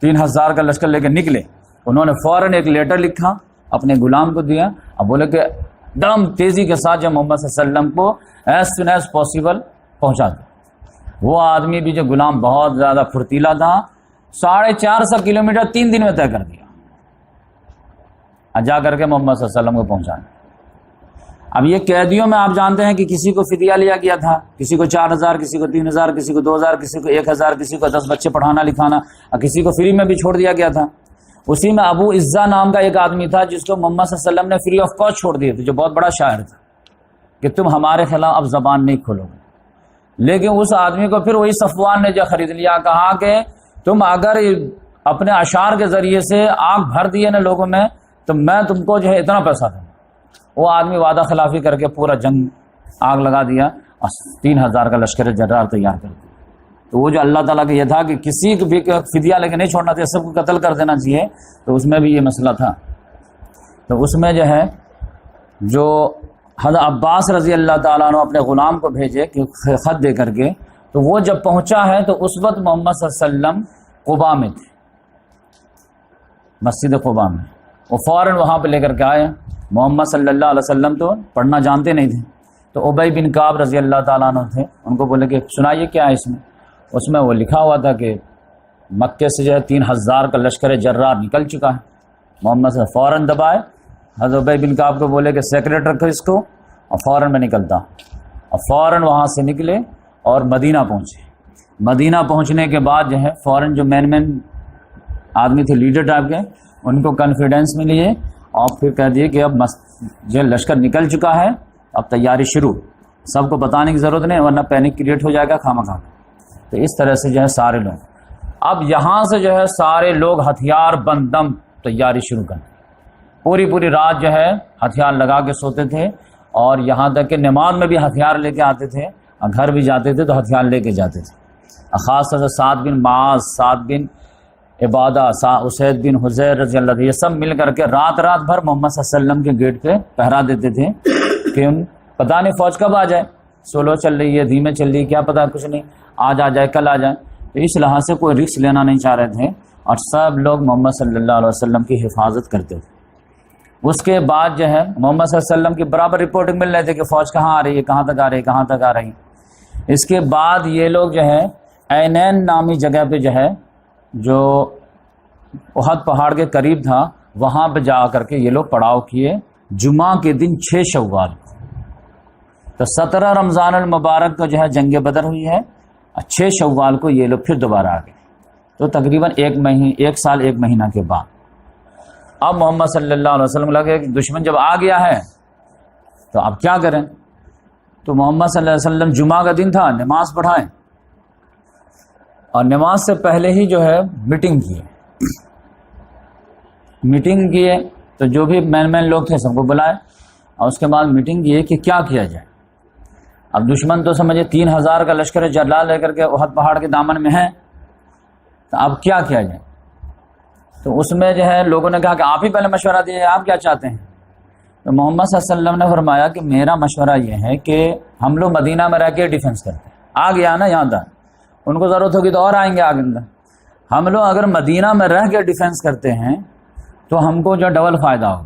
3000 کا لشکر لے کے نکلے، انہوں نے فوراً ایک لیٹر لکھا، اپنے غلام کو دیا، اب بولے کہ دم تیزی کے ساتھ جو محمد صلی اللہ علیہ وسلم کو ایز سون ایز پاسبل پہنچا دیا۔ وہ آدمی بھی جو غلام بہت زیادہ پھرتیلا تھا، 450 کلومیٹر 3 دن میں طے کر دیا، جا کر کے محمد صلی اللہ علیہ وسلم کو پہنچانا۔ اب یہ قیدیوں میں آپ جانتے ہیں کہ کسی کو فدیہ لیا گیا تھا، کسی کو 4000، کسی کو 3000، کسی کو 2000، کسی کو 1000، کسی کو 10 بچے پڑھانا لکھانا، اور کسی کو فری میں بھی چھوڑ دیا گیا تھا۔ اسی میں ابو عزا نام کا ایک آدمی تھا جس کو محمد صلی اللہ علیہ وسلم نے فری آف کاسٹ چھوڑ دیے تھے، جو بہت بڑا شاعر تھا کہ تم ہمارے خلاف اب زبان نہیں کھولو گے. لیکن اس آدمی کو پھر وہی صفوان نے جو خرید لیا، کہا کہ تم اگر اپنے اشعار کے ذریعے سے آگ بھر دیے نا لوگوں میں تو میں تم کو جو ہے اتنا پیسہ دوں. وہ آدمی وعدہ خلافی کر کے پورا جنگ آگ لگا دیا اور 3000 کا لشکر جرار تیار کر دیا. تو وہ جو اللہ تعالیٰ کا یہ تھا کہ کسی کو بھی فدیہ لے کے نہیں چھوڑنا چاہیے، سب کو قتل کر دینا چاہیے، تو اس میں بھی یہ مسئلہ تھا. تو اس میں جو ہے جو حضرت عباس رضی اللہ تعالیٰ عنہ اپنے غلام کو بھیجے کہ خط دے کر کے، تو وہ جب پہنچا ہے تو اس وقت محمد صلی اللہ علیہ وسلم قباء میں تھے، مسجد قباء میں. وہ فوراً وہاں پہ لے کر کے آئے. محمد صلی اللہ علیہ وسلم تو پڑھنا جانتے نہیں تھے، تو ابی بن کعب رضی اللہ تعالیٰ عنہ تھے، ان کو بولے کہ سنائیے کیا ہے اس میں. اس میں وہ لکھا ہوا تھا کہ مکے سے جو ہے 3000 کا لشکر جرار نکل چکا ہے. محمد سے فوراً دبائے، حضرت ابی بن کعب کو بولے کہ سیکریٹ رکھو اس کو، اور فوراً میں نکلتا. اور فوراً وہاں سے نکلے اور مدینہ پہنچے. مدینہ پہنچنے کے بعد جو ہے فوراً جو مین آدمی تھے لیڈر ٹائپ کے، ان کو کانفیڈنس میں لیے اور پھر کہہ دیے کہ اب جو لشکر نکل چکا ہے، اب تیاری شروع. سب کو بتانے کی ضرورت نہیں ورنہ پینک کریٹ ہو جائے گا خامخواہ. تو اس طرح سے جو ہے سارے لوگ اب یہاں سے جو ہے سارے لوگ ہتھیار بندم تیاری شروع کر. پوری رات جو ہے ہتھیار لگا کے سوتے تھے، اور یہاں تک کہ نماز میں بھی ہتھیار لے کے آتے تھے، اور گھر بھی جاتے تھے تو ہتھیار لے کے جاتے تھے. خاص طور سے سعد بن معاذ، سعد بن عبادہ، اسید بن حضیر رضی اللہ عنہ، یہ سب مل کر کے رات بھر محمد صلی اللہ علیہ وسلم کے گیٹ پہ پہرا دیتے تھے کہ پتہ نہیں فوج کب آ جائے، سولو چل رہی ہے، دھیمے چل رہی ہے، کیا پتہ، کچھ نہیں، آج آ جائے کل آ جائے. تو اس لحاظ سے کوئی رسک لینا نہیں چاہ رہے تھے، اور سب لوگ محمد صلی اللہ علیہ وسلم کی حفاظت کرتے تھے. اس کے بعد جو ہے محمد صلی اللہ علیہ وسلم کی برابر رپورٹنگ مل رہے تھے کہ فوج کہاں آ رہی ہے، کہاں تک آ رہی ہے، کہاں تک آ رہی ہے. اس کے بعد یہ لوگ جو ہے عینین نامی جگہ پہ جو ہے جو احد پہاڑ کے قریب تھا، وہاں پہ جا کر کے یہ لوگ پڑاؤ کیے جمعہ کے دن 6 شوال. تو 17 رمضان المبارک کو جو ہے جنگ بدر ہوئی ہے، 6 شوال کو یہ لوگ پھر دوبارہ آ گئے. تو تقریباً 1 سال 1 مہینہ کے بعد اب محمد صلی اللہ علیہ وسلم لگے کہ دشمن جب آ گیا ہے تو اب کیا کریں. تو محمد صلی اللہ علیہ وسلم جمعہ کا دن تھا، نماز پڑھائیں، اور نماز سے پہلے ہی جو ہے میٹنگ کیے. تو جو بھی مین لوگ تھے سب کو بلائے، اور اس کے بعد میٹنگ کیے کہ کیا کیا جائے. اب دشمن تو سمجھے 3000 کا لشکر جرار لے کر کے احد پہاڑ کے دامن میں ہے، تو اب کیا کیا جائے. تو اس میں جو ہے لوگوں نے کہا کہ آپ ہی پہلے مشورہ دیجیے، آپ کیا چاہتے ہیں. تو محمد صلی اللہ علیہ وسلم نے فرمایا کہ میرا مشورہ یہ ہے کہ ہم لوگ مدینہ میں رہ کے ڈیفنس کرتے ہیں. آ گیا نا یہاں تک، ان کو ضرورت ہوگی تو اور آئیں گے آگے اندر. ہم لوگ اگر مدینہ میں رہ کے ڈیفنس کرتے ہیں تو ہم کو جو ڈبل فائدہ ہوگا.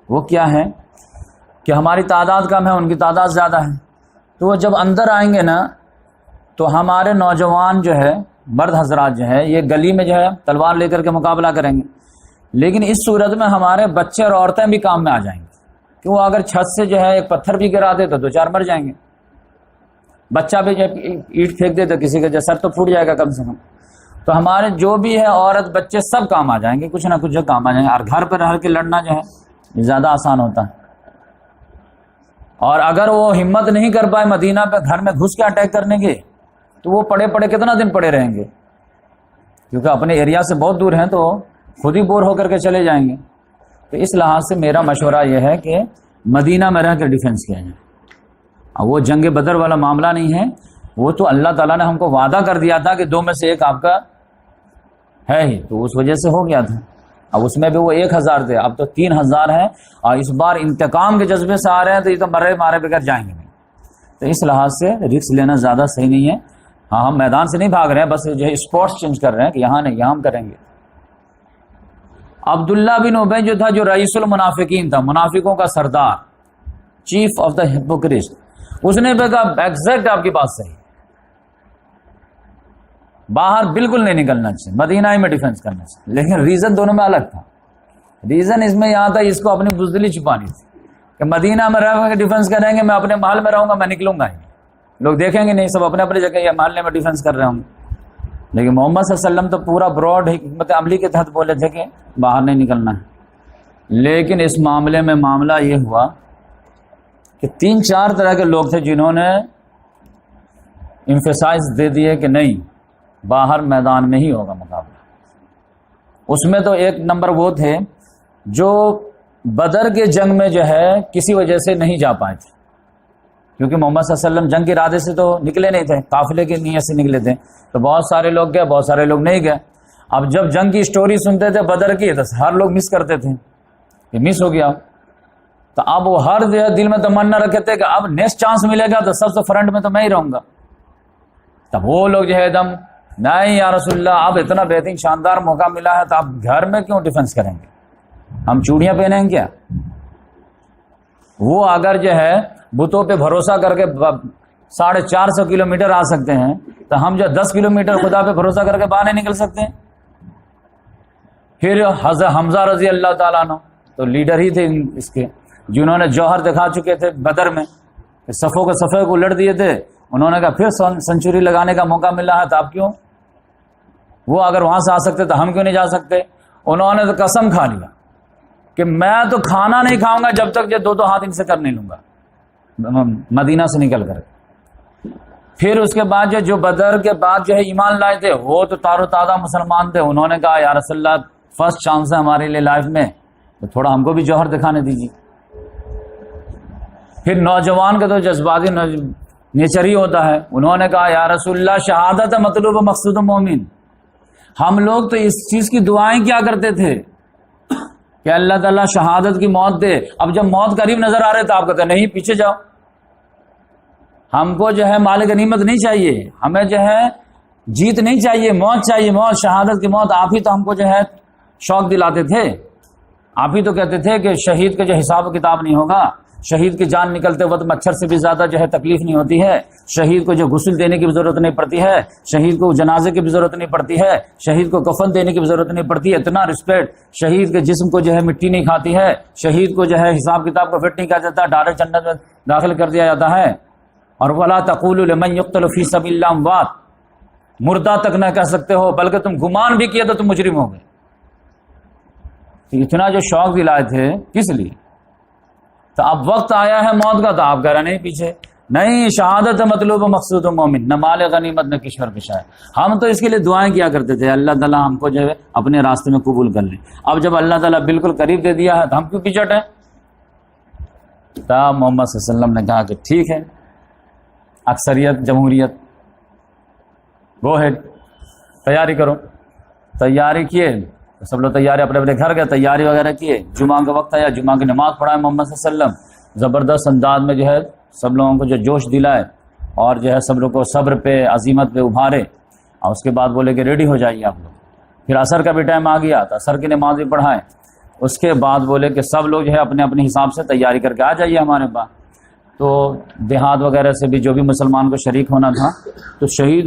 وہ کیا ہے کہ ہماری تعداد کم ہے، ان کی تعداد زیادہ ہے. تو وہ جب اندر آئیں گے نا تو ہمارے نوجوان جو ہے، مرد حضرات جو ہے، یہ گلی میں جو ہے تلوار لے کر کے مقابلہ کریں گے. لیکن اس صورت میں ہمارے بچے اور عورتیں بھی کام میں آ جائیں گے، کہ وہ اگر چھت سے جو ہے ایک پتھر بھی گرا دے تو 2-4 مر جائیں گے. بچہ بھی جب اینٹ پھینک دے تو کسی کا جو سر تو پھوٹ جائے گا کم سے کم. تو ہمارے جو بھی ہے عورت بچے سب کام آ جائیں گے، کچھ نہ کچھ جو کام آ جائیں گے. اور گھر پہ رہ کے لڑنا جو ہے یہ زیادہ آسان ہوتا ہے. اور اگر وہ ہمت نہیں کر پائے مدینہ پہ گھر میں گھس کے اٹیک کرنے کے، تو وہ پڑے کتنا دن پڑے رہیں گے، کیونکہ اپنے ایریا سے بہت دور ہیں تو خود ہی بور ہو کر کے چلے جائیں گے. تو اس لحاظ سے میرا مشورہ یہ ہے کہ مدینہ میں رہ کے ڈیفنس کیا جائے. اب وہ جنگ بدر والا معاملہ نہیں ہے، وہ تو اللہ تعالیٰ نے ہم کو وعدہ کر دیا تھا کہ 2 میں سے 1 آپ کا ہے ہی، تو اس وجہ سے ہو گیا تھا. اب اس میں بھی وہ 1000 تھے، اب تو 3000 ہیں، اور اس بار انتقام کے جذبے سے آ رہے ہیں تو یہ تو مرے مارے بغیر جائیں گے نہیں. تو اس لحاظ سے رسک لینا زیادہ صحیح نہیں ہے. ہاں ہم میدان سے نہیں بھاگ رہے ہیں، بس جو ہے اسپورٹس چینج کر رہے ہیں کہ یہاں نہیں، یہاں ہم کریں گے. عبداللہ بن ابی جو تھا، جو رئیس المنافقین تھا، منافقوں کا سردار، چیف آف دا ہپوکریٹ، اس نے بھی کہا ایگزیکٹ آپ کی بات صحیح، باہر بالکل نہیں نکلنا چاہیے، مدینہ ہی میں ڈیفنس کرنا چاہیے. لیکن ریزن دونوں میں الگ تھا. ریزن اس میں یہاں تھا اس کو اپنی بزدلی چھپانی تھی کہ مدینہ میں رہ کے ڈیفنس کریں گے، میں اپنے محل میں رہوں گا، میں نکلوں گا ہی، لوگ دیکھیں گے نہیں، سب اپنے اپنے جگہ یا محلے میں ڈیفنس کر رہے ہوں گے. لیکن محمد صلی اللہ علیہ وسلم تو پورا براڈ حکمت عملی کے تحت بولے تھے کہ باہر نہیں نکلنا ہے، لیکن اس معاملے میں معاملہ یہ ہوا کہ 3-4 طرح کے لوگ تھے جنہوں نے ایمفیسائز دے دیے کہ نہیں، باہر میدان میں ہی ہوگا مقابلہ۔ اس میں تو ایک نمبر وہ تھے جو بدر کے جنگ میں جو ہے کسی وجہ سے نہیں جا پائے تھے، کیونکہ محمد صلی اللہ علیہ وسلم جنگ کے ارادے سے تو نکلے نہیں تھے، قافلے کی نیت سے نکلے تھے، تو بہت سارے لوگ گئے، بہت سارے لوگ نہیں گئے۔ اب جب جنگ کی سٹوری سنتے تھے بدر کی، تو ہر لوگ مس کرتے تھے کہ مس ہو گیا، تو اب وہ ہر دل میں تمنا رکھے تھے کہ اب نیکسٹ چانس ملے گا تو سب سے فرنٹ میں تو میں ہی رہوں گا۔ تب وہ لوگ جو ہے دم نہیں یا رسول اللہ، اب اتنا بہترین شاندار موقع ملا ہے تو آپ گھر میں کیوں ڈیفنس کریں گے، ہم چوڑیاں پہنیں گے کیا؟ وہ اگر جو ہے بتوں پہ بھروسہ کر کے 450 کلومیٹر آ سکتے ہیں، تو ہم جو 10 کلومیٹر خدا پہ بھروسہ کر کے باہر نہیں نکل سکتے ہیں؟ پھر حضرت حمزہ رضی اللہ تعالیٰ عنہ تو لیڈر ہی تھے اس کے، جنہوں نے جوہر دکھا چکے تھے بدر میں، صفوں کے صفے کو لڑ دیے تھے، انہوں نے کہا پھر سنچری لگانے کا موقع ملا ہے تو آپ کیوں، وہ اگر وہاں سے آ سکتے تو ہم کیوں نہیں جا سکتے؟ انہوں نے تو قسم کھا لیا کہ میں تو کھانا نہیں کھاؤں گا جب تک یہ 2 ہاتھ ان سے کر نہیں لوں گا مدینہ سے نکل کر۔ پھر اس کے بعد جو بدر کے بعد جو ہے ایمان لائے تھے وہ تو تار و تازہ مسلمان تھے، انہوں نے کہا یا رسول اللہ فرسٹ چانس ہے ہمارے لیے لائف میں، تو تھوڑا ہم کو بھی جوہر دکھانے دیجیے۔ پھر نوجوان کا تو جذباتی نیچر ہی ہوتا ہے، انہوں نے کہا یا رسول اللہ شہادت مطلوب مقصود مومن، ہم لوگ تو اس چیز کی دعائیں کیا کرتے تھے کہ اللہ تعالیٰ شہادت کی موت دے، اب جب موت قریب نظر آ رہے تو آپ کہتے نہیں پیچھے جاؤ، ہم کو جو ہے مال غنیمت نہیں چاہیے، ہمیں جو ہے جیت نہیں چاہیے، موت چاہیے، موت، شہادت کی موت۔ آپ ہی تو ہم کو جو ہے شوق دلاتے تھے، آپ ہی تو کہتے تھے کہ شہید کا جو حساب و کتاب نہیں ہوگا، شہید کی جان نکلتے وقت مچھر سے بھی زیادہ جو ہے تکلیف نہیں ہوتی ہے، شہید کو جو غسل دینے کی بھی ضرورت نہیں پڑتی ہے، شہید کو جنازے کی بھی ضرورت نہیں پڑتی ہے، شہید کو کفن دینے کی بھی ضرورت نہیں پڑتی ہے، اتنا رسپیکٹ، شہید کے جسم کو جو ہے مٹی نہیں کھاتی ہے، شہید کو جو ہے حساب کتاب کو فٹ نہیں کیا جاتا، ڈائریکٹ جنت میں داخل کر دیا جاتا ہے۔ اور وَلَا تَقُولُوا لِمَن يُقْتَلُ فِي سَبِيلِ اللَّهِ أَمْوَاتٌ، مردہ تک نہ کہہ سکتے ہو، بلکہ تم گمان بھی کیا تو تم مجرم ہو گئے۔ اتنا جو شوق دلائے تھے کس لیے؟ تو اب وقت آیا ہے موت کا تو آپ کہہ رہے نہیں پیچھے نہیں، شہادت مطلوب مقصود مومن، نہ مال غنیمت نہ کشور کشا ہے۔ ہم تو اس کے لیے دعائیں کیا کرتے تھے اللہ تعالیٰ ہم کو جو ہے اپنے راستے میں قبول کر لیں۔ اب جب اللہ تعالیٰ بالکل قریب دے دیا ہے تو ہم کیوں پیچھے ہٹیں؟ تب محمد صلی اللہ علیہ وسلم نے کہا کہ ٹھیک ہے، اکثریت جمہوریت گو ہیڈ، تیاری کرو۔ تیاری کیے، سب لوگ تیاری اپنے اپنے گھر گئے، تیاری وغیرہ کیے، جمعہ کا وقت آیا، جمعہ کی نماز پڑھائے محمد صلی اللہ علیہ وسلم، زبردست انداز میں جو ہے سب لوگوں کو جو جوش دلائے اور جو ہے سب لوگ کو صبر پہ عزیمت پہ ابھارے، اور اس کے بعد بولے کہ ریڈی ہو جائیے آپ لوگ۔ پھر عصر کا بھی ٹائم آ گیا تو عصر کی نماز بھی پڑھائے، اس کے بعد بولے کہ سب لوگ جو ہے اپنے اپنے حساب سے تیاری کر کے آ جائیے ہمارے پاس۔ تو دیہات وغیرہ سے بھی جو بھی مسلمان کو شریک ہونا تھا تو شریک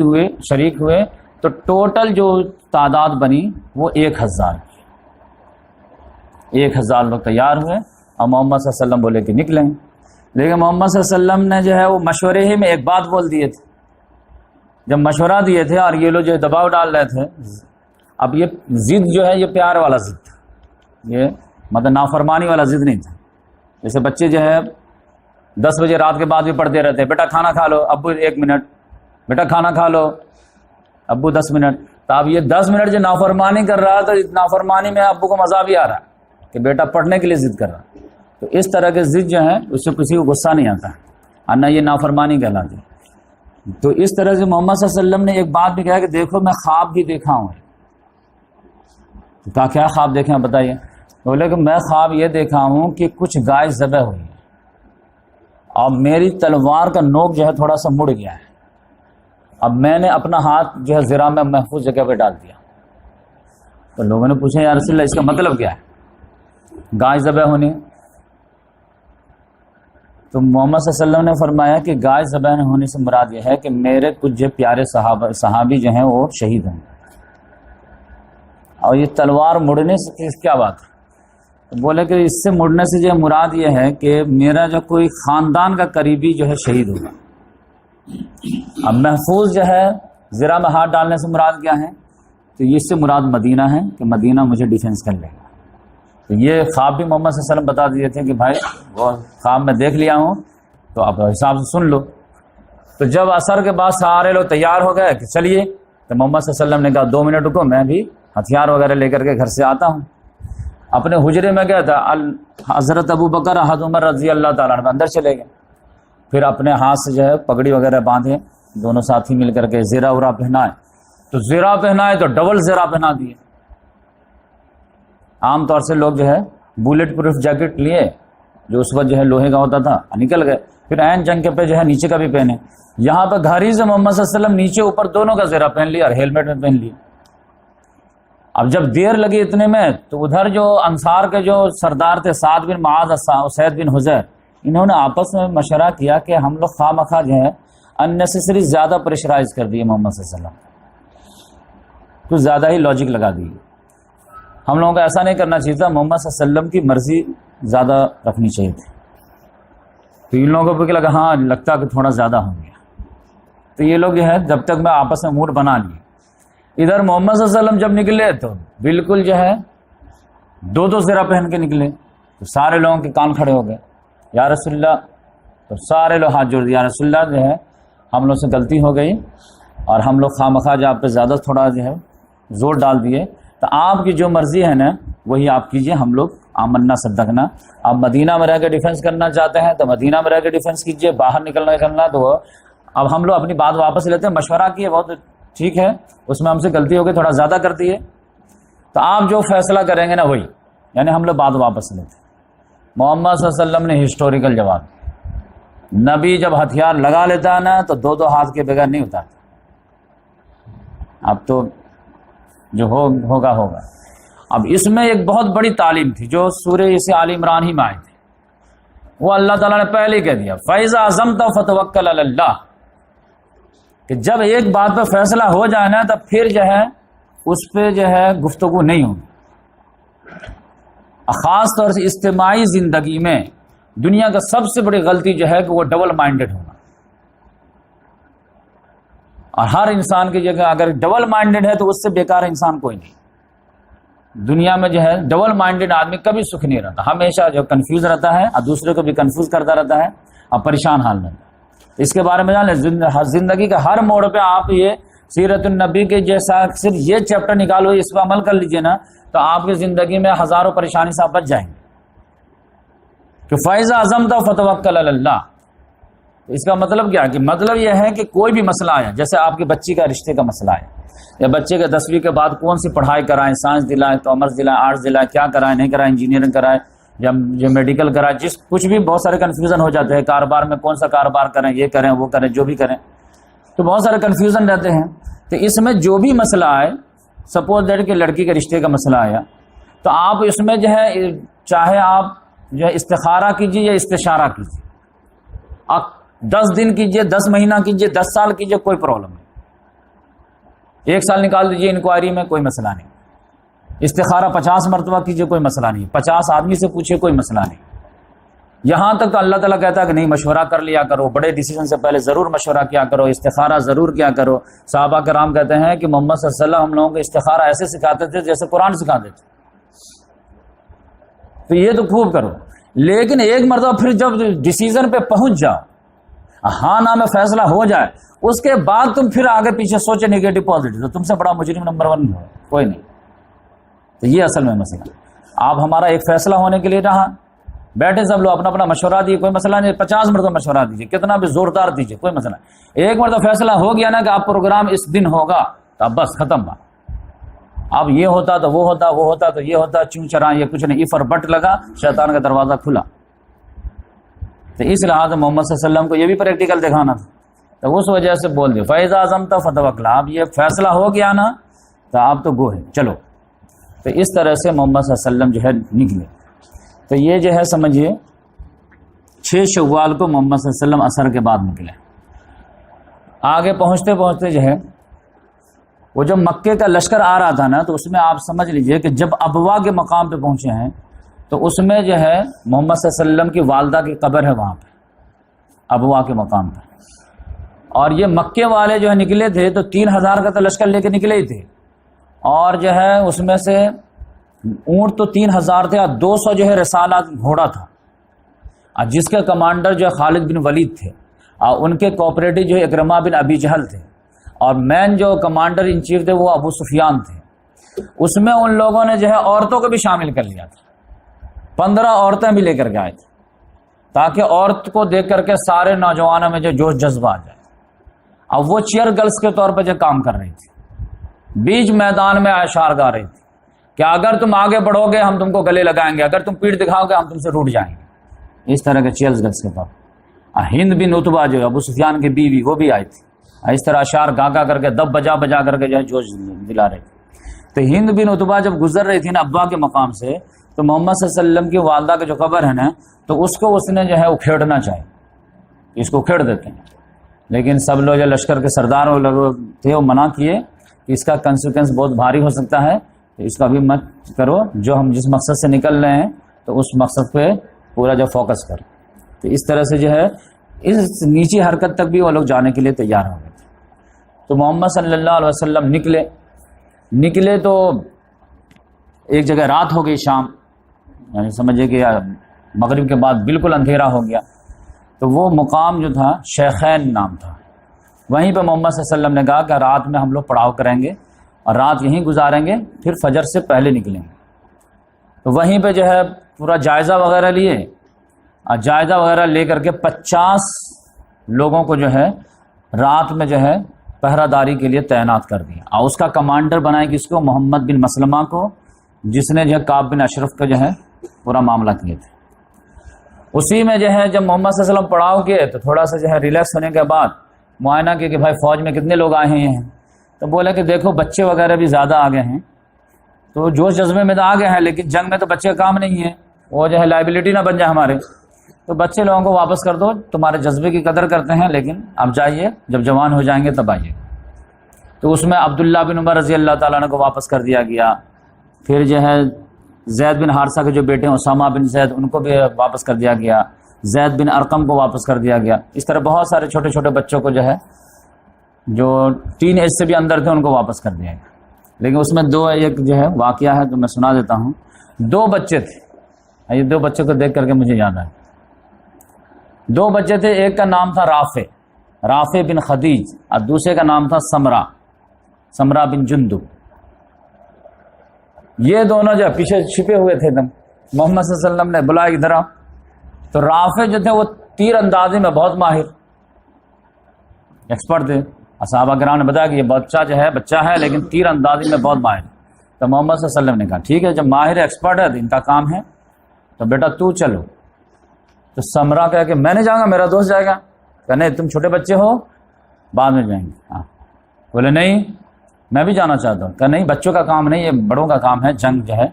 ہوئے، تو ٹوٹل جو تعداد بنی وہ 1000 کی، 1000 لوگ تیار ہوئے اور محمد صلی اللہ علیہ وسلم بولے کہ نکلیں۔ لیکن محمد صلی اللہ علیہ وسلم نے جو ہے وہ مشورے ہی میں ایک بات بول دیے تھے، جب مشورہ دیے تھے اور یہ لوگ جو دباؤ ڈال رہے تھے، اب یہ ضد جو ہے یہ پیار والا ضد تھا، یہ مطلب نافرمانی والا ضد نہیں تھا۔ جیسے بچے جو ہے 10 بجے رات کے بعد بھی پڑھتے رہتے ہیں، بیٹا کھانا کھا لو، ابو 1 منٹ، بیٹا کھانا کھا لو، ابو 10 منٹ۔ تو اب یہ 10 منٹ جو نافرمانی کر رہا تو نافرمانی میں ابو کو مزہ بھی آ رہا کہ بیٹا پڑھنے کے لیے ضد کر رہا۔ تو اس طرح کے ضد جو ہیں اس سے کسی کو غصہ نہیں آتا اور نہ یہ نافرمانی کہلاتی۔ تو اس طرح سے محمد صلی اللہ علیہ وسلم نے ایک بات بھی کہا کہ دیکھو میں خواب بھی دیکھا ہوں۔ کہا کیا خواب دیکھے ہیں بتائیے؟ بولے کہ میں خواب یہ دیکھا ہوں کہ کچھ گائے ذبح ہوئی ہے اور میری تلوار کا نوک جو ہے تھوڑا سا مڑ گیا ہے، اب میں نے اپنا ہاتھ جو ہے زرہ میں محفوظ جگہ پہ ڈال دیا۔ تو لوگوں نے پوچھا یا رسول اللہ اس کا مطلب کیا ہے گائے ذبح ہونی؟ تو محمد صلی اللہ علیہ وسلم نے فرمایا کہ گائے ذبح ہونے سے مراد یہ ہے کہ میرے کچھ جو پیارے صحابی جو ہیں وہ شہید ہوں گے، اور یہ تلوار مڑنے سے کیا بات ہے؟ تو بولے کہ اس سے مڑنے سے جو مراد یہ ہے کہ میرا جو کوئی خاندان کا قریبی جو ہے شہید ہوگا۔ اب محفوظ جو ہے زرہ میں ہاتھ ڈالنے سے مراد کیا ہے؟ تو اس سے مراد مدینہ ہے کہ مدینہ مجھے ڈیفینس کر لے گا. تو یہ خواب بھی محمد صلی اللہ علیہ وسلم بتا دیے تھے کہ بھائی وہ خواب میں دیکھ لیا ہوں تو آپ حساب سے سن لو. تو جب عصر کے بعد سارے لوگ تیار ہو گئے کہ چلیے، تو محمد صلی اللہ علیہ وسلم نے کہا 2 منٹ رکو، میں بھی ہتھیار وغیرہ لے کر کے گھر سے آتا ہوں. اپنے حجرے میں گیا تھا، حضرت ابو بکر حضرت عمر رضی اللہ تعالیٰ عنہ اندر چلے گئے. پھر اپنے ہاتھ سے جو ہے پگڑی وغیرہ باندھے، دونوں ساتھی مل کر کے زیرہ ورا پہنائے. تو زیرہ پہنائے تو ڈبل زیرہ پہنا دیے. عام طور سے لوگ جو ہے بولٹ پروف جیکٹ لیے جو اس وقت جو ہے لوہے کا ہوتا تھا، نکل گئے. پھر عین جنگ کے پہ جو ہے نیچے کا بھی پہنے. یہاں پہ گھاری سے محمد صلی اللہ علیہ وسلم نیچے اوپر دونوں کا زیرہ پہن لیا اور ہیلمٹ میں پہن لیا. اب جب دیر لگی اتنے میں تو ادھر جو انصار کے جو سردار تھے سعد بن معاذ، اسید بن حضیر، انہوں نے آپس میں مشورہ کیا کہ ہم لوگ خواہ مخواہ جو ہے اننیسیسری زیادہ پریشرائز کر دیے محمد صلی اللہ علیہ وسلم، کچھ زیادہ ہی لاجک لگا دیے. ہم لوگوں کو ایسا نہیں کرنا چاہیے تھا، محمد صلی اللہ علیہ وسلم کی مرضی زیادہ رکھنی چاہیے تھی. تو ان لوگوں کو بھی لگا ہاں لگتا کہ تھوڑا زیادہ ہو گیا. تو یہ لوگ جو ہے جب تک میں آپس میں موڈ بنا لیے. ادھر محمد صلی اللہ علیہ وسلم جب نکلے تو بالکل جو ہے 2 زرہ پہن کے نکلے. تو سارے لوگوں کے کان کھڑے ہو گئے، یا رسول اللہ. تو سارے لوگ ہاتھ جوڑ دیا، یا رسول اللہ جو ہے ہم لوگ سے غلطی ہو گئی اور ہم لوگ خواہ مخواہ جو آپ پہ زیادہ تھوڑا جو ہے زور ڈال دیے. تو آپ کی جو مرضی ہے نا وہی آپ کیجئے، ہم لوگ آمنا صدقنا. آپ مدینہ میں رہ کے ڈیفینس کرنا چاہتے ہیں تو مدینہ میں رہ کے ڈیفینس کیجئے، باہر نکلنا تو اب ہم لوگ اپنی بات واپس لیتے ہیں. مشورہ کیے بہت ٹھیک ہے، اس میں ہم سے غلطی ہو گئی، تھوڑا زیادہ کر دیے، تو آپ جو فیصلہ کریں گے نا وہی، یعنی ہم لوگ بات واپس لیتے ہیں. محمد صلی اللہ علیہ وسلم نے ہسٹوریکل جواب. نبی جب ہتھیار لگا لیتا ہے نا تو 2 ہاتھ کے بغیر نہیں اتارتا. اب تو جو ہوگا. اب اس میں ایک بہت بڑی تعلیم تھی جو سورہ اسے آل عمران ہی میں آئی تھی. وہ اللہ تعالیٰ نے پہلے کہہ دیا فَإِذَا عَزَمْتَ فَتَوَكَّلْ عَلَى اللَّهِ، کہ جب ایک بات پہ فیصلہ ہو جائے نا تو پھر جو ہے اس پہ جو ہے گفتگو نہیں ہوگی. خاص طور سے اجتماعی زندگی میں دنیا کا سب سے بڑی غلطی جو ہے کہ وہ ڈبل مائنڈڈ ہونا. اور ہر انسان کی جگہ اگر ڈبل مائنڈڈ ہے تو اس سے بیکار انسان کوئی نہیں. دنیا میں جو ہے ڈبل مائنڈڈ آدمی کبھی سکھ نہیں رہتا، ہمیشہ جو کنفیوز رہتا ہے اور دوسرے کو بھی کنفیوز کرتا رہتا ہے اور پریشان حال میں. اس کے بارے میں جان لیں، زندگی کا ہر موڑ پہ آپ یہ سیرت النبی کے جیسا صرف یہ چیپٹر نکالو، اس پہ عمل کر لیجئے نا تو آپ کی زندگی میں ہزاروں پریشانی سے آپ بچ جائیں گے. کہ فَإِذَا عَزَمْتَ فَتَوَكَّلْ عَلَى اللَّهِ، اس کا مطلب کیا ہے؟ کہ مطلب یہ ہے کہ کوئی بھی مسئلہ آیا، جیسے آپ کی بچی کا رشتے کا مسئلہ ہے، یا بچے کے 10ویں کے بعد کون سی پڑھائی کرائیں، سائنس دلائیں، کامرس دلائیں، آرٹس دلائیں، کیا کرائیں نہیں کرائیں، انجینئرنگ کرائیں یا جو میڈیکل کرائیں، کچھ بھی بہت سارے کنفیوژن ہو جاتے ہیں. کاروبار میں کون سا کاروبار کریں، یہ کریں وہ کریں، جو بھی کریں، تو بہت سارے کنفیوژن رہتے ہیں. تو اس میں جو بھی مسئلہ آئے، سپوز دیٹ کہ لڑکی کے رشتے کا مسئلہ آیا، تو آپ اس میں جو ہے چاہے آپ جو ہے استخارہ کیجیے یا استشارہ کیجیے، آپ 10 دن کیجیے، 10 مہینہ کیجیے، 10 سال کیجیے، کوئی پرابلم نہیں. 1 سال نکال دیجیے انکوائری میں، کوئی مسئلہ نہیں. استخارہ 50 مرتبہ کیجیے، کوئی مسئلہ نہیں. 50 آدمی سے پوچھے، کوئی مسئلہ نہیں. یہاں تک تو اللہ تعالیٰ کہتا ہے کہ نہیں، مشورہ کر لیا کرو، بڑے ڈیسیجن سے پہلے ضرور مشورہ کیا کرو، استخارہ ضرور کیا کرو. صحابہ کرام کہتے ہیں کہ محمد صلی اللہ علیہ وسلم ہم لوگوں کو استخارہ ایسے سکھاتے تھے جیسے قرآن سکھاتے تھے. تو یہ تو خوب کرو، لیکن ایک مرتبہ پھر جب ڈیسیجن پہ پہنچ جاؤ، ہاں نہ میں فیصلہ ہو جائے، اس کے بعد تم پھر آگے پیچھے سوچے نگیٹو پازیٹو، تو تم سے بڑا مجرم نمبر 1 ہو کوئی نہیں. تو یہ اصل میں مسئلہ. آپ ہمارا ایک فیصلہ ہونے کے لیے رہا، بیٹھے سب لوگ اپنا اپنا مشورہ دیے، کوئی مسئلہ نہیں. 50 مرتبہ مشورہ دیجیے، کتنا بھی زوردار دیجیے، کوئی مسئلہ نہیں. ایک مرتبہ فیصلہ ہو گیا نا کہ آپ پروگرام اس دن ہوگا، تو اب بس ختم بات. اب یہ ہوتا تو وہ ہوتا، وہ ہوتا تو یہ ہوتا، چوں چرا یہ کچھ نہیں، ایفر بٹ لگا، شیطان کا دروازہ کھلا. تو اس لحاظ محمد صلی اللہ علیہ وسلم کو یہ بھی پریکٹیکل دکھانا تھا، تو اس وجہ سے بول دیا فَإِذَا عَزَمْتَ فَتَوَكَّلْ. اب یہ فیصلہ ہو گیا نا تو آپ تو گو ہے، چلو. تو اس طرح سے محمد صلی اللہ علیہ وسلم جو ہے نکلے. تو یہ جو ہے سمجھیے 6 شوال کو محمد صلی اللہ علیہ وسلم عصر کے بعد نکلے. آگے پہنچتے پہنچتے جو ہے وہ جب مکے کا لشکر آ رہا تھا نا، تو اس میں آپ سمجھ لیجئے کہ جب ابوا کے مقام پہ پہنچے ہیں تو اس میں جو ہے محمد صلی اللہ علیہ وسلم کی والدہ کی قبر ہے وہاں پہ ابوا کے مقام پہ. اور یہ مکے والے جو ہے نکلے تھے تو 3000 کا تو لشکر لے کے نکلے ہی تھے، اور جو ہے اس میں سے اونٹ تو 3000 تھے اور 200 جو ہے رسالہ گھوڑا تھا، اور جس کے کمانڈر جو ہے خالد بن ولید تھے، اور ان کے کوپریٹو جو ہے اکرمہ بن ابی جہل تھے، اور مین جو کمانڈر ان چیف تھے وہ ابو سفیان تھے۔ اس میں ان لوگوں نے جو ہے عورتوں کو بھی شامل کر لیا تھا، 15 عورتیں بھی لے کر کے آئے تھے، تاکہ عورت کو دیکھ کر کے سارے نوجوانوں میں جو جوش جذبہ آ جائے۔ اب وہ چیئر گرلس کے طور پر جو کام کر رہی تھی، بیچ میدان میں اشعار گا رہی تھی کہ اگر تم آگے بڑھو گے ہم تم کو گلے لگائیں گے، اگر تم پیٹھ دکھاؤ گے ہم تم سے روٹ جائیں گے، اس طرح کے چیئر گرلس کے طور پر۔ ہند بن عتبہ جو ہے ابو سفیان کی بیوی، وہ بھی آئی تھی، اس طرح اشعار گا گا کر کے دب بجا بجا کر کے جو ہے جوش دلا رہی تھی۔ تو ہند بن عتبہ جب گزر رہی تھی نا ابا کے مقام سے، تو محمد صلی اللہ علیہ وسلم کی والدہ کی جو قبر ہے نا، تو اس کو اس نے جو ہے اکھیڑنا چاہے، اس کو اکھیڑ دیتے ہیں، لیکن سب لوگ جو لشکر کے سردار وہ لوگ تھے وہ منع کیے کہ اس کا کنسیکوینس بہت بھاری ہو سکتا ہے، تو اس کا بھی مت کرو، جو ہم جس مقصد سے نکل رہے ہیں تو اس مقصد پہ پورا جو فوکس کرو۔ تو اس طرح سے جو ہے اس نیچی حرکت تک بھی وہ لوگ جانے کے لیے تیار ہو گئے تھے۔ تو محمد صلی اللہ علیہ وسلم نکلے تو ایک جگہ رات ہو گئی، شام، یعنی سمجھے کہ مغرب کے بعد بالکل اندھیرا ہو گیا۔ تو وہ مقام جو تھا شیخین نام تھا، وہیں پہ محمد صلی اللہ علیہ وسلم نے کہا کہ رات میں ہم لوگ پڑاؤ کریں گے اور رات یہیں گزاریں گے، پھر فجر سے پہلے نکلیں گے۔ تو وہیں پہ جو ہے پورا جائزہ وغیرہ لیے، اور جائزہ وغیرہ لے کر کے 50 لوگوں کو جو ہے رات میں جو ہے پہرہ داری کے لیے تعینات کر دیا، اور اس کا کمانڈر بنائے کس کو؟ محمد بن مسلمہ کو، جس نے جو ہے کعب بن اشرف کا جو ہے پورا معاملہ کیے تھے۔ اسی میں جو ہے جب محمد صلی اللہ علیہ وسلم پڑاؤ کیے تو تھوڑا سا جو ہے ریلیکس ہونے کے بعد معائنہ کیا کہ بھائی فوج میں کتنے لوگ آئے ہیں، تو بولے کہ دیکھو بچے وغیرہ بھی زیادہ آگے ہیں، تو جوش جذبے میں تو آگے ہیں، لیکن جنگ میں تو بچے کا کام نہیں ہے، وہ جو ہے لائبلٹی نہ بن جائے ہمارے، تو بچے لوگوں کو واپس کر دو، تمہارے جذبے کی قدر کرتے ہیں، لیکن اب جائیے، جب جوان ہو جائیں گے تب آئیے۔ تو اس میں عبداللہ بن عمر رضی اللہ تعالیٰ عنہ کو واپس کر دیا گیا، پھر جو ہے زید بن حارثہ کے جو بیٹے ہیں اسامہ بن زید، ان کو بھی واپس کر دیا گیا، زید بن ارقم کو واپس کر دیا گیا، اس طرح بہت سارے چھوٹے چھوٹے بچوں کو جو ہے جو ٹین ایج سے بھی اندر تھے ان کو واپس کر دیا گیا۔ لیکن اس میں ایک جو ہے واقعہ ہے تو میں سنا دیتا ہوں۔ 2 بچے تھے، یہ 2 بچوں کو دیکھ کر کے مجھے یاد آیا۔ 2 بچے تھے، ایک کا نام تھا رافع بن خدیج، اور دوسرے کا نام تھا سمرہ بن جندب۔ یہ دونوں جو پیچھے چھپے ہوئے تھے ایک دم، محمد صلی اللہ علیہ وسلم نے بلایا ادھر آؤ۔ تو رافع جو تھے وہ تیر اندازی میں بہت ماہر ایکسپرٹ تھے، صحابہ کرام نے بتایا کہ یہ بچہ ہے لیکن تیر اندازی میں بہت ماہر۔ تو محمد صلی اللہ علیہ وسلم نے کہا ٹھیک ہے، جب ماہر ایکسپرٹ ہے تو ان کا کام ہے، تو بیٹا تو چلو۔ تو سمرہ کہا کہ میں نہیں جاؤں گا، میرا دوست جائے گا۔ کہ نہیں تم چھوٹے بچے ہو، بعد میں جائیں گے۔ ہاں بولے نہیں میں بھی جانا چاہتا ہوں۔ کہ نہیں بچوں کا کام نہیں، یہ بڑوں کا کام ہے، جنگ جو ہے۔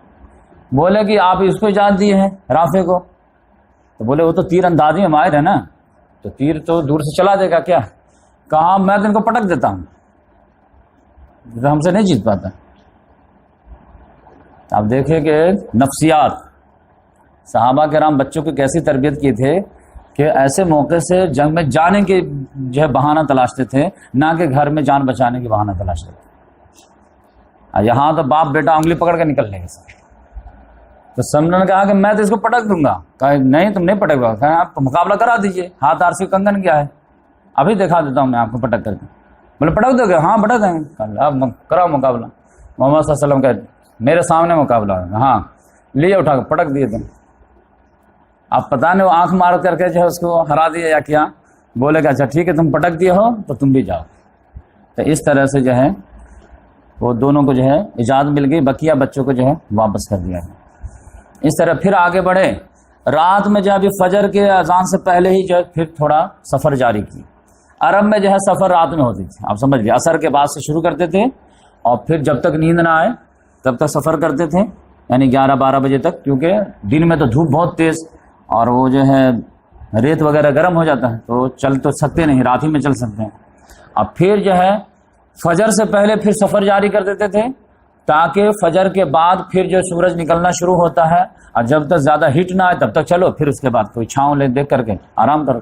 بولے کہ آپ اس کو اجازت دی ہے رافع کو؟ تو بولے وہ تو تیر اندازی میں ماہر ہے نا، تو تیر تو دور سے چلا دے گا کیا؟ کہا میں تو ان کو پٹک دیتا ہوں، تو ہم سے نہیں جیت پاتا۔ آپ دیکھیں کہ نفسیات، صحابہ کرام بچوں کی کیسی تربیت کی تھے کہ ایسے موقع سے جنگ میں جانے کے جو ہے بہانہ تلاشتے تھے، نہ کہ گھر میں جان بچانے کے بہانہ تلاشتے تھے۔ یہاں تو باپ بیٹا انگلی پکڑ کے نکل لیں گے سر۔ تو سمجھنے نے کہا کہ میں تو اس کو پٹک دوں گا۔ کہا نہیں تم نہیں پٹک گا، کہا آپ مقابلہ کرا دیجئے، ہاتھ آرسی کنگن کیا ہے، ابھی دکھا دیتا ہوں میں آپ کو پٹک کر کے۔ بولے پٹک دو گے؟ ہاں پٹک دیں گے۔ اب کراؤ مقابلہ۔ محمد صلی اللہ علیہ وسلم کہتے میرے سامنے مقابلہ ہے، ہاں لیے اٹھا کے پٹک دیے تم۔ اب پتہ نہیں وہ آنکھ مار کر کے جو ہے اس کو ہرا دیا یا کیا۔ بولے کہ اچھا ٹھیک ہے تم پٹک دیے ہو تو تم بھی جاؤ۔ تو اس طرح سے جو ہے وہ دونوں کو جو ہے اجازت مل گئی، بقیہ بچوں کو جو ہے واپس کر دیا گیا۔ اس طرح پھر آگے بڑھے، رات میں جو ہے فجر کے اذان سے پہلے ہی جو ہے پھر تھوڑا سفر جاری کی۔ عرب میں جو ہے سفر رات میں ہوتی تھی، آپ سمجھ گئے، عصر کے بعد سے شروع کرتے تھے اور پھر جب تک نیند نہ آئے تب تک سفر کرتے تھے، یعنی 11-12 بجے تک، کیونکہ دن میں تو دھوپ بہت تیز اور وہ جو ہے ریت وغیرہ گرم ہو جاتا ہے تو چل تو سکتے نہیں، رات ہی میں چل سکتے ہیں۔ اب پھر جو ہے فجر سے پہلے پھر سفر جاری کر دیتے تھے، تاکہ فجر کے بعد پھر جو سورج نکلنا شروع ہوتا ہے اور جب تک زیادہ ہیٹ نہ آئے تب تک چلو، پھر اس کے بعد کوئی چھاؤں لے دیکھ کر کے آرام کرو۔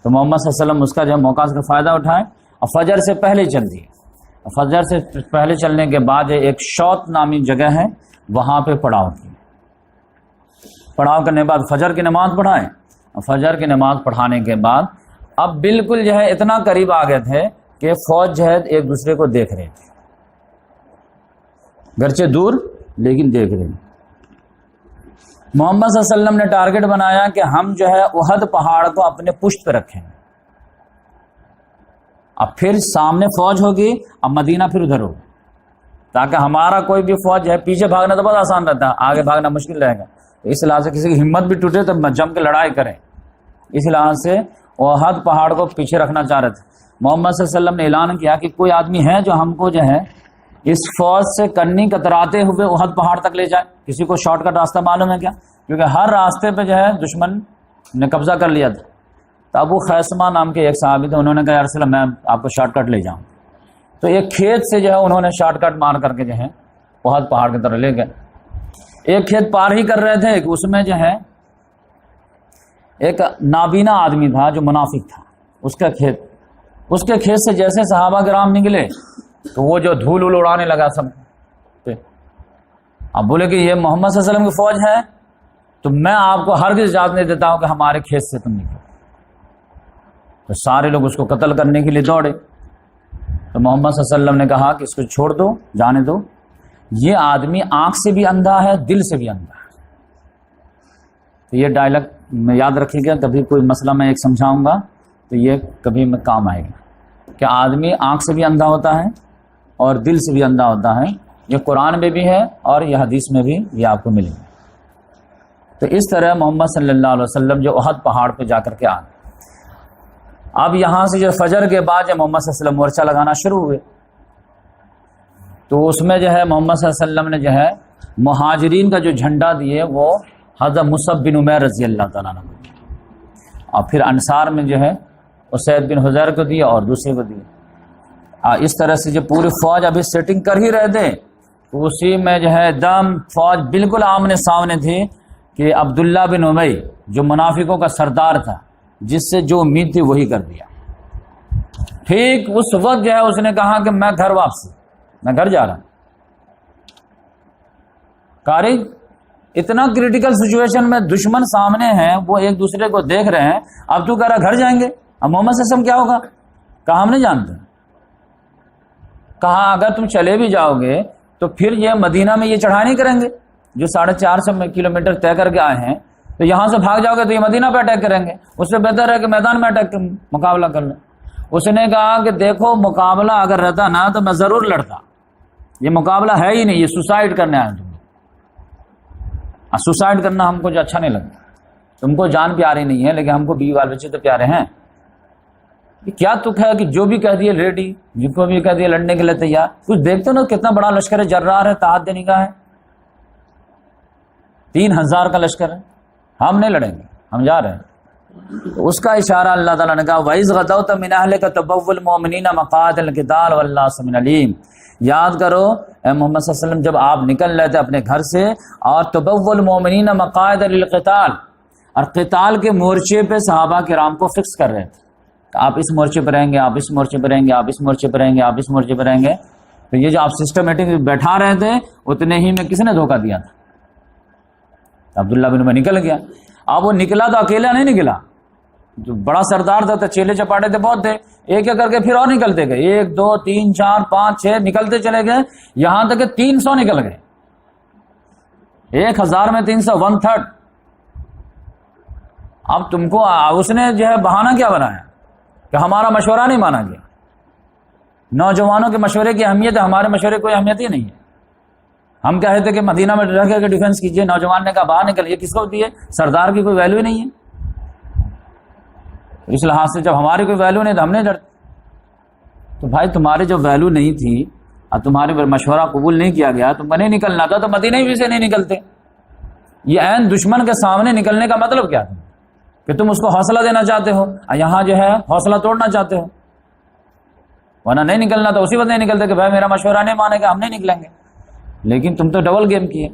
تو محمد صلی اللہ علیہ وسلم اس کا جو ہے موقع کا فائدہ اٹھائیں اور فجر سے پہلے چل دیے. فجر سے پہلے چلنے کے بعد ایک شوط نامی جگہ ہے, وہاں پہ پڑاؤ کیے. پڑاؤ کرنے کے بعد فجر کی نماز پڑھائیں. فجر کی نماز پڑھانے کے بعد اب بالکل جو ہے اتنا قریب آ گئے تھے کہ فوج جو ہے ایک دوسرے کو دیکھ رہے تھے, گرچہ دور لیکن دیکھ رہے. محمد صلی اللہ علیہ وسلم نے ٹارگٹ بنایا کہ ہم جو ہے احد پہاڑ کو اپنے پشت پہ رکھیں. اب پھر سامنے فوج ہوگی, اب مدینہ پھر ادھر ہوگا, تاکہ ہمارا کوئی بھی فوج ہے پیچھے بھاگنا تو بہت آسان رہتا ہے, آگے بھاگنا مشکل رہے گا. اس لحاظ سے کسی کی ہمت بھی ٹوٹے تو جم کے لڑائی کریں. اس لحاظ سے احد پہاڑ کو پیچھے رکھنا چاہ رہے تھے. محمد صلی اللہ علیہ وسلم نے اعلان کیا کہ کوئی آدمی ہے جو ہم کو جو ہے اس فوج سے کنی کتراتے ہوئے احد پہاڑ تک لے جائے. کسی کو شارٹ کٹ راستہ معلوم ہے کیا؟ کیونکہ ہر راستے پہ جو ہے دشمن نے قبضہ کر لیا تھا. تو ابو خیثمہ نام کے ایک صحابی تھے, انہوں نے کہا یا رسول اللہ میں آپ کو شارٹ کٹ لے جاؤں. تو ایک کھیت سے جو ہے انہوں نے شارٹ کٹ مار کر کے جو ہے احد پہاڑ کی طرف لے گئے. ایک کھیت پار ہی کر رہے تھے کہ اس میں جو ہے ایک نابینا آدمی تھا جو منافق تھا, اس کے کھیت سے جیسے صحابہ کرام نکلے تو وہ جو دھول اڑانے لگا سب پہ. اب بولے کہ یہ محمد صلی اللہ علیہ وسلم کی فوج ہے تو میں آپ کو ہرگز اجازت نہیں دیتا ہوں کہ ہمارے کھیت سے تم نکلو. تو سارے لوگ اس کو قتل کرنے کے لیے دوڑے. تو محمد صلی اللہ علیہ وسلم نے کہا کہ اس کو چھوڑ دو, جانے دو, یہ آدمی آنکھ سے بھی اندھا ہے, دل سے بھی اندھا ہے. تو یہ ڈائلاگ میں یاد رکھیے گا, کبھی کوئی مسئلہ میں ایک سمجھاؤں گا تو یہ کبھی میں کام آئے گا کہ آدمی آنکھ سے بھی اندھا ہوتا ہے اور دل سے بھی اندھا ہوتا ہے. یہ قرآن میں بھی ہے اور یہ حدیث میں بھی یہ آپ کو ملے گا. تو اس طرح محمد صلی اللہ علیہ وسلم جو احد پہاڑ پہ جا کر کے آ گئے. اب یہاں سے جو فجر کے بعد جب محمد صلی اللہ علیہ وسلم مورچہ لگانا شروع ہوئے تو اس میں جو ہے محمد صلی اللہ علیہ وسلم نے جو ہے مہاجرین کا جو جھنڈا دیے وہ حضرت مصعب بن عمیر رضی اللہ تعالیٰ عنہ کو, اور پھر انصار میں جو ہے اسید بن حضیر کو دیے اور دوسرے کو دیے. اس طرح سے جو پوری فوج ابھی سیٹنگ کر ہی رہے تھے تو اسی میں جو ہے دم فوج بالکل آمنے سامنے تھی کہ عبداللہ بن ابی جو منافقوں کا سردار تھا, جس سے جو امید تھی وہی کر دیا. ٹھیک اس وقت جو ہے اس نے کہا کہ میں گھر واپسی, میں گھر جا رہا ہوں. قاری اتنا کریٹیکل سچویشن میں دشمن سامنے ہیں, وہ ایک دوسرے کو دیکھ رہے ہیں, اب تو کہہ رہا گھر جائیں گے. اب محمد صلی اللہ علیہ وسلم کیا ہوگا؟ کہا ہم نہیں جانتے. کہا اگر تم چلے بھی جاؤ گے تو پھر یہ مدینہ میں یہ چڑھائی نہیں کریں گے جو 450 کلومیٹر طے کر کے آئے ہیں, تو یہاں سے بھاگ جاؤ گے تو یہ مدینہ پہ اٹیک کریں گے. اس سے بہتر ہے کہ میدان میں اٹیک مقابلہ کر لیں. اس نے کہا کہ دیکھو مقابلہ اگر رہتا نا تو میں ضرور لڑتا, یہ مقابلہ ہے ہی نہیں, یہ سوسائڈ کرنے آئے تم. سوسائڈ کرنا ہم کو جو اچھا نہیں لگتا. تم کو جان پیاری نہیں ہے لیکن ہم کو بیوی بال بچے تو پیارے ہیں. کیا تک ہے کہ جو بھی کہہ دیے ریڈی, جن کو بھی کہہ دیے لڑنے کے لیے تیار. کچھ دیکھتے نا کتنا بڑا لشکر جرار ہے, تحت دینے کا ہے, 3000 کا لشکر ہے. ہم نہیں لڑیں گے, ہم جا رہے ہیں. تو اس کا اشارہ اللہ تعالیٰ نے کہا وَإِذْ غَدَوْتَ مِنْ أَهْلِكَ تَبَوِّئُ الْمُؤْمِنِينَ مَقَاعِدَ الْقِتَالِ وَاللَّهُ سَمِيعٌ عَلِيمٌ. یاد کرو اے محمد صلی اللہ علیہ وسلم جب آپ نکل رہے تھے اپنے گھر سے, اور تبوّ المؤمنین مقاعد للقتال, اور قتال کے مورچے پہ صحابہ کرام کو فکس کر رہے تھے. آپ اس مورچے پہ رہیں گے, آپ اس مورچے پہ رہیں گے, آپ اس مورچے پہ رہیں گے, آپ اس مورچے پہ رہیں گے. تو یہ جو آپ سسٹمیٹک بیٹھا رہے تھے اتنے ہی میں کس نے دھوکہ دیا تھا؟ عبداللہ بن ابی نکل گیا. اب وہ نکلا تو اکیلا نہیں نکلا, جو بڑا سردار تھا, تو چیلے چپاٹے تھے بہت تھے, ایک ایک کر کے پھر اور نکلتے گئے. 1 2 3 4 5 6 نکلتے چلے گئے, یہاں تک کہ 300 نکل گئے. 1000 میں 300 1/3. اب تم کو اس نے جو ہے بہانہ کیا بنایا کہ ہمارا مشورہ نہیں مانا گیا. نوجوانوں کے مشورے کی اہمیت ہے, ہمارے مشورے کی کوئی اہمیت ہی نہیں ہے. ہم کہتے تھے کہ مدینہ میں رہ کے ڈیفینس کیجئے, نوجوان نے کہا باہر نکلیے. کس کو دیے؟ سردار کی کوئی ویلیو ہی نہیں ہے. اس لحاظ سے جب ہماری کوئی ویلیو نہیں تو ہم نہیں ڈرتے. تو بھائی تمہاری جو ویلیو نہیں تھی اور تمہارے مشورہ قبول نہیں کیا گیا, تم کو نہیں نکلنا تھا تو مدینہ بھی سے نہیں نکلتے. یہ عین دشمن کے سامنے نکلنے کا مطلب کیا تھا کہ تم اس کو حوصلہ دینا چاہتے ہو, اور یہاں جو ہے حوصلہ توڑنا چاہتے ہو. ورنہ نہیں نکلنا تو اسی وقت نہیں نکلتے کہ بھائی میرا مشورہ نہیں مانے گا, ہم نہیں نکلیں گے. لیکن تم تو ڈبل گیم کیے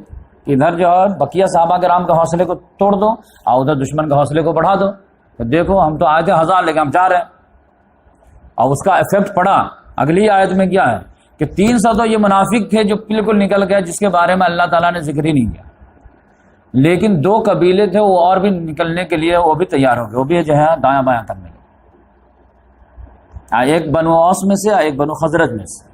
کہ ادھر جو ہے بقیہ صحابہ کرام کے حوصلے کو توڑ دو اور ادھر دشمن کے حوصلے کو بڑھا دو. تو دیکھو ہم تو آئے تھے 1000 لے کے ہم 4 ہیں، اور اس کا افیکٹ پڑا اگلی آیت میں کیا ہے کہ 300 تو یہ منافق تھے جو بالکل نکل گئے، جس کے بارے میں اللہ تعالیٰ نے ذکر ہی نہیں کیا، لیکن 2 قبیلے تھے وہ اور بھی نکلنے کے لیے وہ بھی تیار ہو گئے، وہ بھی جو ہے دایاں بایاں کرنے لگے، ایک بنو اوس میں سے ایک بنو خزرج میں سے،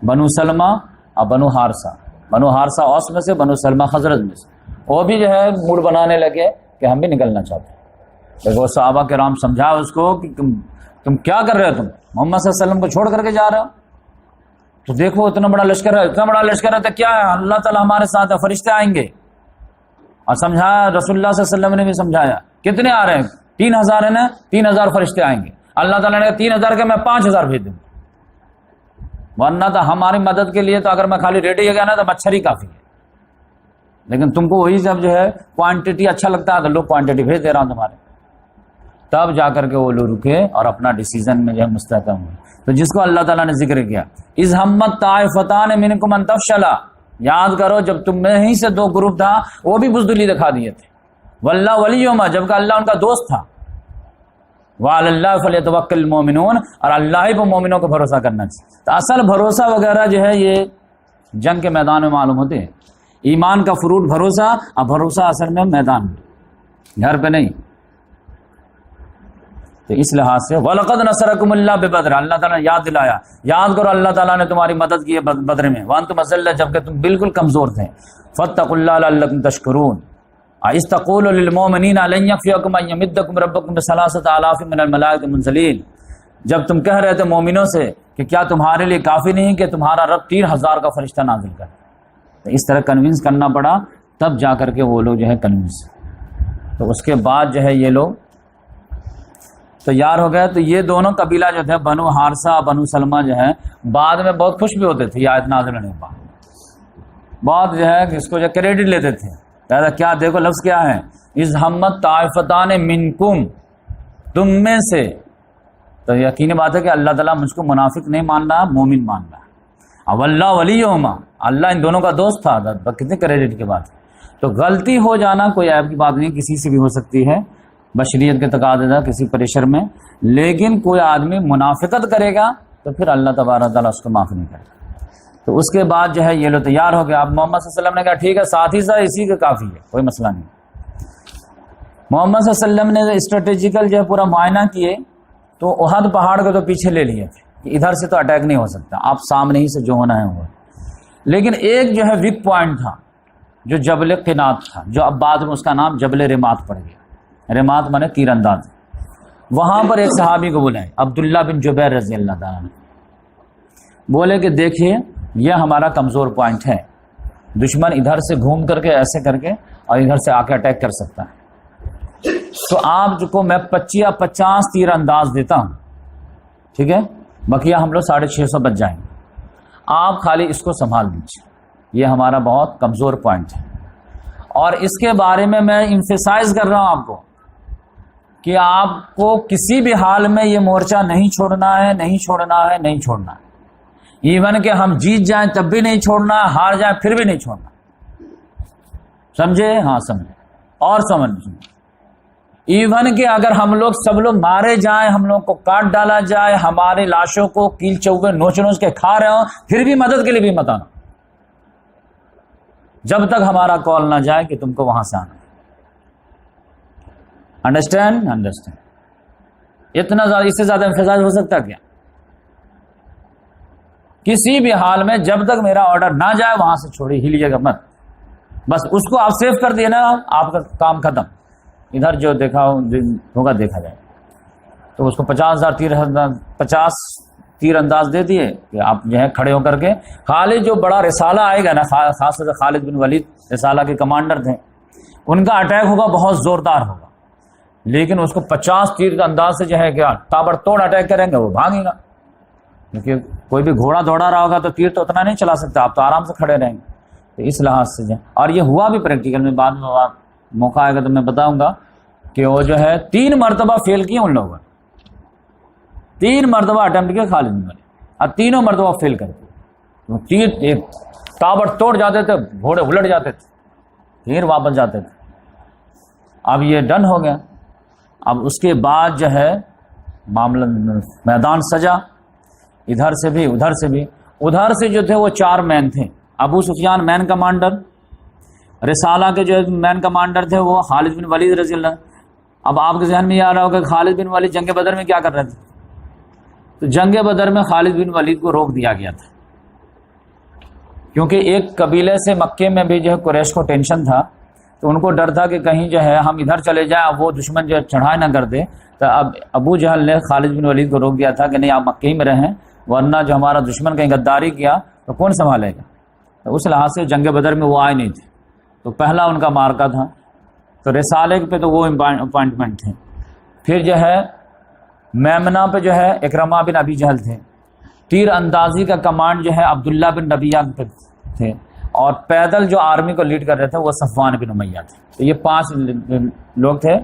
بنو سلمہ اور بنو حارثہ، بنو حارثہ اوس میں سے، بنو سلمہ خزرج میں سے، وہ بھی جو ہے موڈ بنانے لگے کہ ہم بھی نکلنا چاہتے ہیں۔ دیکھو صحابہ کرام سمجھا اس کو کہ تم کیا کر رہے ہو، تم محمد صلی اللہ علیہ وسلم کو چھوڑ کر کے جا رہے ہو، تو دیکھو اتنا بڑا لشکر ہے، اتنا بڑا لشکر ہے تو کیا ہے، اللہ تعالیٰ ہمارے ساتھ ہے، فرشتے آئیں گے، اور سمجھایا رسول اللہ صلی اللہ علیہ وسلم نے بھی سمجھایا۔ کتنے آ رہے ہیں؟ 3000 ہے نا، 3000 فرشتے آئیں گے، اللہ تعالیٰ نے کہا 3000 کے میں 5000 بھیج دوں، ورنہ تو ہماری مدد کے لیے تو اگر میں خالی ریڈی ہو گیا نا تو مچھر ہی کافی ہے، لیکن تم کو وہی جب جو ہے کوانٹٹی اچھا لگتا ہے تو لوگ کوانٹٹی بھیج دے رہا ہوں تمہارے، تب جا کر کے وہ لوگ رکے اور اپنا ڈیسیزن میں جو ہے مستحکم ہوئے۔ تو جس کو اللہ تعالیٰ نے ذکر کیا، اذ ہمت طائفتان منکم ان تفشلا، یاد کرو جب تم میں ہی سے 2 گروپ تھا وہ بھی بزدلی دکھا دیے تھے، واللہ ولیہما، جبکہ اللہ ان کا دوست تھا، وعلی اللہ فلیتوکل المؤمنون، اور اللہ ہی پہ مومنوں کو بھروسہ کرنا چاہیے۔ تو اصل بھروسہ وغیرہ جو ہے یہ جنگ کے میدان میں معلوم ہوتے ہیں، ایمان کا فروٹ بھروسہ، اور بھروسہ اصل میں میدان میں، گھر پہ نہیں۔ تو اس لحاظ سے وَلَقَدْ نَصَرَكُمُ اللَّهُ بِبَدْرٍ، اللہ تعالیٰ نے یاد دلایا، یاد کرو اللہ تعالیٰ نے تمہاری مدد کی ہے بدر میں، وَأَنْتُمْ أَذِلَّةٌ، جبکہ تم بالکل کمزور تھے، فَاتَّقُوا اللَّهَ لَعَلَّكُمْ تَشْكُرُونَ، إِذْ تَقُولُ لِلْمُؤْمِنِينَ لَنْ يَكْفِيَكُمْ أَنْ يُمِدَّكُمْ رَبُّكُمْ بِثَلَاثَةِ آلَافٍ مِنَ الْمَلَائِكَةِ مُنزَلِينَ، جب تم کہہ رہے تھے مومنوں سے کہ کیا تمہارے لیے کافی نہیں کہ تمہارا رب 3000 کا فرشتہ نازل کرے، تو اس طرح کنونس کرنا پڑا، تب جا کر کے وہ لوگ جو ہے کنونس، تو اس کے بعد جو ہے یہ لوگ تیار ہو گئے۔ تو یہ دونوں قبیلہ جو تھے بنو حارثہ بنو سلمہ جو ہے بعد میں بہت خوش بھی ہوتے تھے، یہ آیت نازل ہونے کے بعد بہت جو ہے اس کو جو کریڈٹ لیتے تھے، کہتا کیا دیکھو لفظ کیا ہے، اذ ہمت طائفتان منکم، تم میں سے، تو یقینی بات ہے کہ اللہ تعالیٰ مجھ کو منافق نہیں مان رہا، مومن مان رہا، اب اللہ ولیہما، اللہ ان دونوں کا دوست تھا، کتنے کریڈٹ کے بعد۔ تو غلطی ہو جانا کوئی عیب کی بات نہیں، کسی سے بھی ہو سکتی ہے بشریت کے تقاضے تھا، کسی پریشر میں، لیکن کوئی آدمی منافقت کرے گا تو پھر اللہ تبارک تعالیٰ اس کو معاف نہیں کرے گا۔ تو اس کے بعد جو ہے یہ لوگ تیار ہو گیا، اب محمد صلی اللہ علیہ وسلم نے کہا ٹھیک ہے ساتھی سا اسی کے کافی ہے، کوئی مسئلہ نہیں۔ محمد صلی اللہ علیہ وسلم نے اسٹریٹجیکل جو ہے پورا معائنہ کیے تو احد پہاڑ کو تو پیچھے لے لیے تھے کہ ادھر سے تو اٹیک نہیں ہو سکتا، آپ سامنے ہی سے جو ہونا ہے وہ، لیکن ایک جو ہے ویک پوائنٹ تھا جو جبل قنات تھا، جو اب بعد میں اس کا نام جبل رمات پڑ گیا، رمات مانے تیر انداز، وہاں پر ایک صحابی کو بلائے عبداللہ بن جبیر رضی اللہ تعالیٰ عنہ، بولے کہ دیکھیے یہ ہمارا کمزور پوائنٹ ہے، دشمن ادھر سے گھوم کر کے ایسے کر کے اور ادھر سے آ کے اٹیک کر سکتا ہے، تو آپ کو میں 25 یا 50 تیر انداز دیتا ہوں، ٹھیک ہے، بقیہ ہم لوگ 650 بچ جائیں گے، آپ خالی اس کو سنبھال دیجیے، یہ ہمارا بہت کمزور پوائنٹ ہے۔ اور اس کے بارے میں ایمفیسائز کر رہا ہوں آپ کو کہ آپ کو کسی بھی حال میں یہ مورچہ نہیں چھوڑنا ہے، نہیں چھوڑنا ہے، نہیں چھوڑنا ہے، ایون کہ ہم جیت جائیں تب بھی نہیں چھوڑنا، ہار جائیں پھر بھی نہیں چھوڑنا، سمجھے؟ ہاں سمجھے، اور سمجھے، ایون کہ اگر ہم لوگ سب لوگ مارے جائیں، ہم لوگ کو کاٹ ڈالا جائے، ہماری لاشوں کو کیل چوبے نوچ نوچ کے کھا رہے ہوں، پھر بھی مدد کے لیے بھی مت آنا، جب تک ہمارا کال نہ جائے کہ تم کو وہاں سے آنا۔ انڈرسٹینڈ؟ اتنا زیادہ، اس سے زیادہ امفسائز ہو سکتا کیا؟ کسی بھی حال میں جب تک میرا آرڈر نہ جائے وہاں سے چھوڑی ہلیے گا مت، بس اس کو آپ سیو کر دیے نا، آپ کا کام ختم، ادھر جو دیکھا ہوگا دیکھا جائے۔ تو اس کو 50 تیر انداز دے دیے کہ آپ جو ہے کھڑے ہو کر کے، خالد جو بڑا رسالہ آئے گا نا، خاص طور سے خالد بن ولید رسالہ کے کمانڈر تھے، ان کا اٹیک ہوگا بہت زوردار ہوگا، لیکن اس کو 50 تیر کا انداز سے جو ہے کیا تابڑ توڑ اٹیک کریں گے، وہ بھاگے گا، کیونکہ کوئی بھی گھوڑا دوڑا رہا ہوگا تو تیر تو اتنا نہیں چلا سکتا، آپ تو آرام سے کھڑے رہیں گے۔ تو اس لحاظ سے جو، اور یہ ہوا بھی پریکٹیکل میں، بعد میں موقع آئے گا تو میں بتاؤں گا کہ وہ جو ہے 3 مرتبہ فیل کیے ان لوگوں نے، 3 مرتبہ اٹمپٹ کیا خالد بن ولید، اور تینوں مرتبہ فیل کرتے، تیر ایک تابڑ توڑ جاتے تھے، گھوڑے الٹ جاتے تھے، پھر واپس جاتے تھے۔ اب یہ ڈن ہو گیا. اب اس کے بعد جو ہے معاملہ میدان سجا، ادھر سے بھی ادھر سے بھی. ادھر سے جو تھے وہ 4 مین تھے. ابو سفیان مین کمانڈر، رسالہ کے جو مین کمانڈر تھے وہ خالد بن ولید رضی اللہ. اب آپ کے ذہن میں یہ آ رہا ہوگا کہ خالد بن ولید جنگ بدر میں کیا کر رہے تھے؟ تو جنگ بدر میں خالد بن ولید کو روک دیا گیا تھا، کیونکہ ایک قبیلے سے مکے میں بھی جو ہے قریش کو ٹینشن تھا، تو ان کو ڈر تھا کہ کہیں جو ہے ہم ادھر چلے جائیں، اب وہ دشمن جو ہے چڑھائی نہ کر دے. تو اب ابو جہل نے خالد بن ولید کو روک دیا تھا کہ نہیں آپ مکے ہی میں رہیں، ورنہ جو ہمارا دشمن کہیں غداری کیا تو کون سنبھالے گا. تو اس لحاظ سے جنگ بدر میں وہ آئے نہیں تھے. تو پہلا ان کا مارکا تھا. تو رسالے پہ تو وہ اپوائنٹمنٹ تھے. پھر جو ہے میمنہ پہ جو ہے اکرمہ بن ابی جہل تھے. تیر اندازی کا کمانڈ جو ہے عبداللہ بن ربیعہ پہ تھے، اور پیدل جو آرمی کو لیڈ کر رہے تھے وہ صفوان بن امیہ تھے. تو یہ 5 لوگ تھے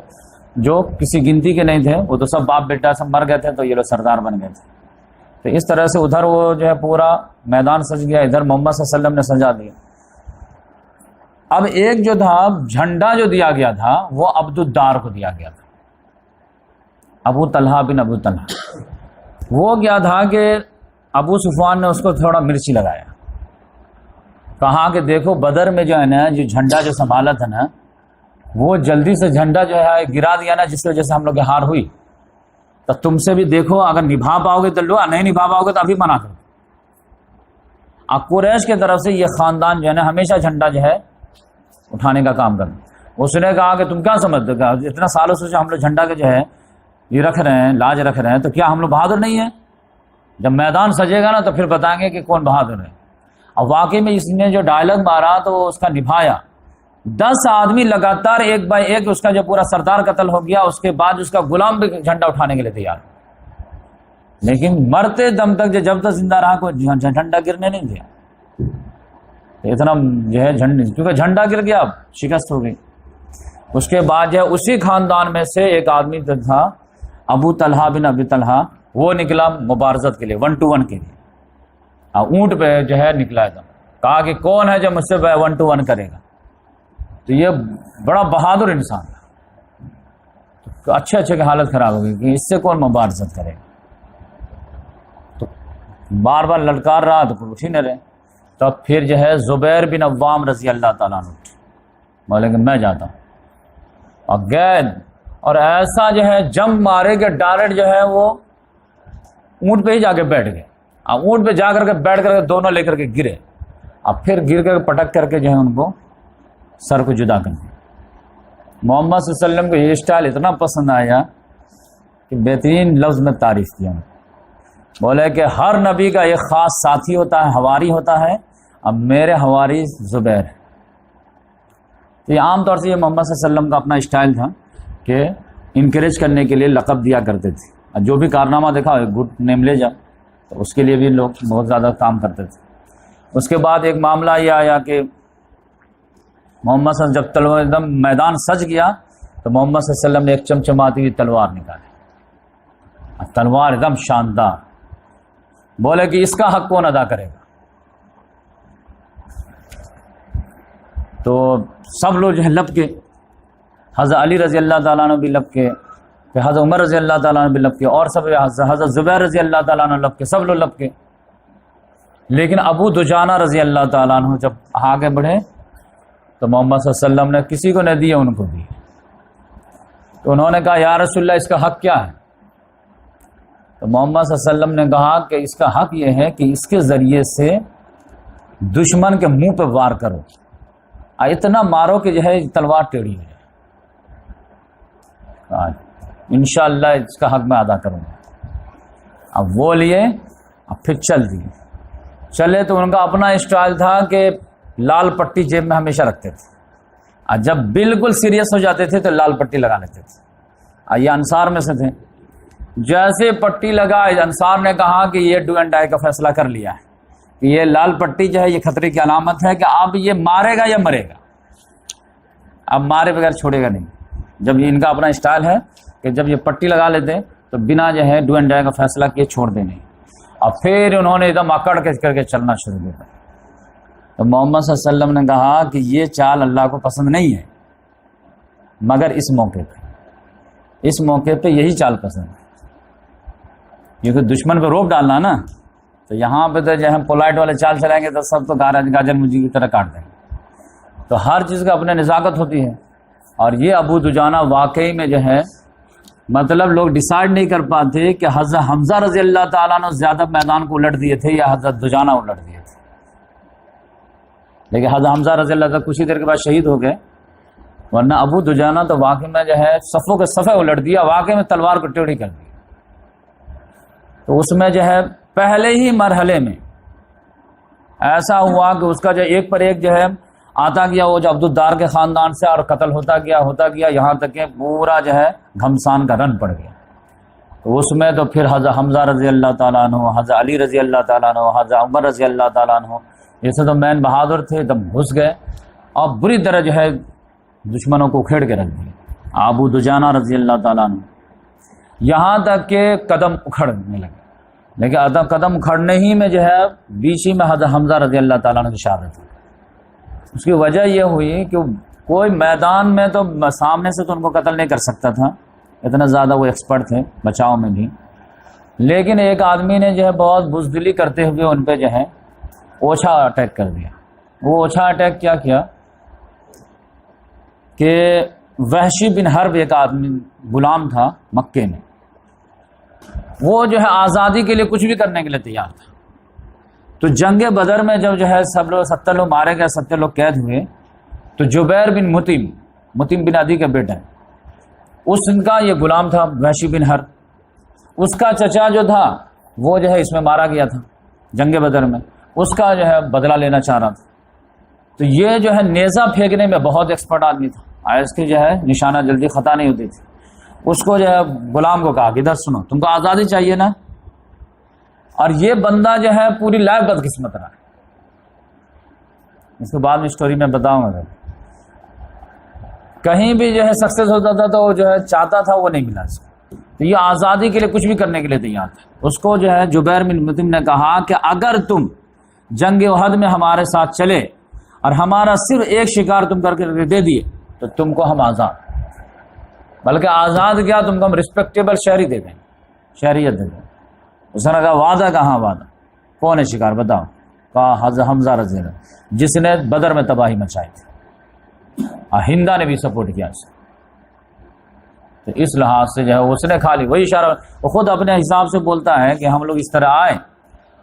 جو کسی گنتی کے نہیں تھے، وہ تو سب باپ بیٹا سب مر گئے تھے، تو یہ لوگ سردار بن گئے تھے. تو اس طرح سے ادھر وہ جو ہے پورا میدان سج گیا، ادھر محمد صلی اللہ علیہ وسلم نے سجا دیا. اب ایک جو تھا جھنڈا جو دیا گیا تھا وہ عبد الدار کو دیا گیا تھا، ابو طلحہ بن ابو طلحہ. وہ کیا تھا کہ ابو سفیان نے اس کو تھوڑا مرچی لگایا، کہا کہ دیکھو بدر میں جو ہے نا جو جھنڈا جو سنبھالا تھا نا، وہ جلدی سے جھنڈا جو ہے گرا دیا نا، جس کی وجہ سے ہم لوگ کی ہار ہوئی. تو تم سے بھی دیکھو اگر نبھا پاؤ گے تو لو، نہیں نبھا پاؤ گے تو ابھی منع کرو. اب قریش کی طرف سے یہ خاندان جو ہے نا ہمیشہ جھنڈا جو ہے اٹھانے کا کام کرنا. اس نے کہا کہ تم کیا سمجھتے ہو، اتنا سالوں سے ہم لوگ جھنڈا کے جو ہے یہ رکھ رہے ہیں، لاج رکھ رہے ہیں، تو کیا ہم لوگ بہادر نہیں ہیں؟ جب میدان سجے گا نا تو پھر بتائیں گے کہ کون بہادر ہے. اب واقعی میں اس نے جو ڈائلاگ مارا تو اس کا نبھایا. 10 آدمی لگاتار ایک بائی ایک اس کا جو پورا سردار قتل ہو گیا. اس کے بعد اس کا غلام بھی جھنڈا اٹھانے کے لیے تیار، لیکن مرتے دم تک جب تک زندہ رہا کوئی جھنڈا گرنے نہیں دیا. اتنا جو ہے کیونکہ جھنڈا گر گیا اب شکست ہو گئی. اس کے بعد جو ہے اسی خاندان میں سے ایک آدمی تھا ابو طلحہ بن ابی طلحہ، وہ نکلا مبارزت کے لیے 1 to 1 کے لیے. اونٹ پہ جو ہے نکلا تھا، کہا کہ کون ہے جو مجھ سے 1 to 1 کرے گا. تو یہ بڑا بہادر انسان تھا. اچھے کی حالت خراب ہو گئی کہ اس سے کون مبارزت کرے گا. تو بار بار للکار رہا تو کوئی اٹھ ہی نہ رہے. تب پھر جو ہے زبیر بن عوام رضی اللہ تعالیٰ عنہ بولے کہ میں جاتا ہوں، اور گئے اور ایسا جو ہے جم مارے کہ ڈائریکٹ جو ہے وہ اونٹ پہ ہی جا کے بیٹھ گئے. اب اونٹ پہ جا کر کے بیٹھ کر کے دونوں لے کر کے گرے. اب پھر گر کر پٹک کر کے جو ہے ان کو سر کو جدا کر دیا. محمد صلی اللہ علیہ وسلم کو یہ اسٹائل اتنا پسند آیا کہ بہترین لفظ میں تعریف کیا. بولے کہ ہر نبی کا ایک خاص ساتھی ہوتا ہے، حواری ہوتا ہے. اب میرے حواری زبیر ہے. تو یہ عام طور سے یہ محمد صلی اللہ علیہ وسلم کا اپنا اسٹائل تھا کہ انکریج کرنے کے لیے لقب دیا کرتے تھے. جو بھی کارنامہ دیکھا گڈ نیم لے جا، تو اس کے لیے بھی لوگ بہت زیادہ کام کرتے تھے. اس کے بعد ایک معاملہ یہ آیا کہ محمد صلی اللہ علیہ وسلم جب تلوار ایک دم میدان سج گیا تو محمد صلی اللہ علیہ وسلم نے ایک چمچماتی ہوئی تلوار نکالی. تلوار ایک دم شاندار. بولے کہ اس کا حق کون ادا کرے گا؟ تو سب لوگ جو ہے لپ کے، حضرت علی رضی اللہ تعالیٰ عنہ بھی لپ کے، پھر حضرت عمر رضی اللہ تعالیٰ عنہ بھی لپ کے، اور سب حضرت زبیر رضی اللہ تعالیٰ عنہ لپ کے، سب لوگ لپ کے. لیکن ابو دجانہ رضی اللہ تعالیٰ عنہ جب آگے بڑھے تو محمد صلی اللہ علیہ وسلم نے کسی کو نہیں دیے، ان کو دی. تو انہوں نے کہا یا رسول اللہ اس کا حق کیا ہے؟ تو محمد صلی اللہ علیہ وسلم نے کہا کہ اس کا حق یہ ہے کہ اس کے ذریعے سے دشمن کے منہ پہ وار کرو، اتنا مارو کہ جو ہے تلوار ٹیڑھی ہو جائے. انشاءاللہ اس کا حق میں ادا کروں گا. اب وہ لیے، اب پھر چل دیے. چلے تو ان کا اپنا اسٹائل تھا کہ لال پٹی جیب میں ہمیشہ رکھتے تھے، اور جب بالکل سیریس ہو جاتے تھے تو لال پٹی لگا لیتے تھے. یہ انصار میں سے تھے. جیسے پٹی لگا، انصار نے کہا کہ یہ ڈو اینڈ ڈائی کا فیصلہ کر لیا ہے کہ یہ لال پٹی جو ہے یہ خطرے کی علامت ہے کہ اب یہ مارے گا یا مرے گا. اب مارے بغیر چھوڑے گا نہیں. جب یہ ان کا اپنا اسٹائل ہے کہ جب یہ پٹی لگا لیتے تو بنا جو ہے ڈو اینڈ ڈائی کا فیصلہ کیے چھوڑ دے نہیں. اور پھر انہوں نے ایک دم اکڑ کے کر کے چلنا شروع کیا. تو محمد صلی اللہ علیہ وسلم نے کہا کہ یہ چال اللہ کو پسند نہیں ہے. مگر اس موقع پہ یہی چال پسند ہے، کیونکہ دشمن پہ روک ڈالنا نا، تو یہاں پہ تو جو ہم پولائٹ والے چال چلائیں گے تو سب تو گاجر مجھے کی طرح کاٹ دیں گے، تو ہر چیز کا اپنے نزاکت ہوتی ہے۔ اور یہ ابو دجانہ واقعی میں جو ہے مطلب لوگ ڈیسائیڈ نہیں کر پاتے کہ حضرت حمزہ رضی اللہ تعالیٰ نے زیادہ میدان کو الٹ دیے تھے یا حضرت دجانہ الٹ دیے تھے، لیکن حضرت حمزہ رضی اللہ تعالیٰ کچھ ہی دیر کے بعد شہید ہو گئے، ورنہ ابو دجانہ تو واقعی میں جو ہے صفوں کے صفے الٹ دیا، واقعی میں تلوار کو ٹیڑھی کر دی۔ تو اس میں جو ہے پہلے ہی مرحلے میں ایسا ہوا کہ اس کا جو ایک پر ایک جو ہے آتا گیا، وہ جو عبدالدار کے خاندان سے، اور قتل ہوتا گیا یہاں تک کہ پورا جو ہے گھمسان کا رن پڑ گیا۔ تو اس میں تو پھر حضرت حمزہ رضی اللہ تعالیٰ عنہ، حضرت علی رضی اللہ تعالیٰ عنہ، حضرت عمر رضی اللہ تعالیٰ عنہ، جیسے تو مین بہادر تھے، تب گھس گئے اور بری طرح جو ہے دشمنوں کو کھیڑ کے رکھ دیا۔ ابو دجانہ رضی اللہ تعالیٰ عنہ یہاں تک کہ قدم اکھڑنے لگے، لیکن قدم اکھڑنے ہی میں جو ہے بیچ ہی میں حضرت حمزہ رضی اللہ تعالیٰ عنہ کی شہادت ہوئی۔ اس کی وجہ یہ ہوئی کہ کوئی میدان میں تو سامنے سے تو ان کو قتل نہیں کر سکتا تھا، اتنا زیادہ وہ ایکسپرٹ تھے بچاؤ میں بھی، لیکن ایک آدمی نے جو ہے بہت بزدلی کرتے ہوئے ان پہ جو ہے اوچھا اٹیک کر دیا۔ وہ اوچھا اٹیک کیا کیا کہ وحشی بن حرب ایک آدمی غلام تھا مکے میں، وہ جو ہے آزادی کے لیے کچھ بھی کرنے کے لیے تیار تھا۔ تو جنگ بدر میں جب جو ہے سب لوگ 70 لوگ مارے گئے، 70 لوگ قید ہوئے، تو جبیر بن مطعم بن عدی کا بیٹا ہے، اس کا یہ غلام تھا وحشی بن حرب، اس کا چچا جو تھا وہ جو ہے اس میں مارا گیا تھا جنگ بدر میں، اس کا جو ہے بدلہ لینا چاہ رہا تھا۔ تو یہ جو ہے نیزہ پھینکنے میں بہت ایکسپرٹ آدمی تھا، اس کی جو ہے نشانہ جلدی خطا نہیں ہوتی تھی۔ اس کو جو ہے غلام کو کہا کہ ادھر سنو، تم کو آزادی چاہیے نا، اور یہ بندہ جو ہے پوری لائف بدقسمت رہا، اس کے بعد میں اسٹوری میں بتاؤں گا۔ کہیں بھی جو ہے سکسیس ہوتا تھا تو وہ جو ہے چاہتا تھا وہ نہیں ملا اس کو، تو یہ آزادی کے لیے کچھ بھی کرنے کے لیے تیار تھا۔ اس کو جو ہے جبیر بن مطعم نے کہا کہ اگر تم جنگ احد میں ہمارے ساتھ چلے اور ہمارا صرف ایک شکار تم کر کے دے دیے تو تم کو ہم آزاد، بلکہ آزاد کیا تم کو ہم رسپیکٹیبل شہری دے دیں، شہریت دے دیں۔ اس نے کہا وعدہ کہاں وعدہ، کون ہے شکار بتاؤ؟ کہا حضرت حمزہ رضی اللہ، جس نے بدر میں تباہی مچائی تھی، اور ہندا نے بھی سپورٹ کیا اسے۔ تو اس لحاظ سے جو ہے اس نے کھا لی، وہی اشارہ وہ خود اپنے حساب سے بولتا ہے کہ ہم لوگ اس طرح آئے،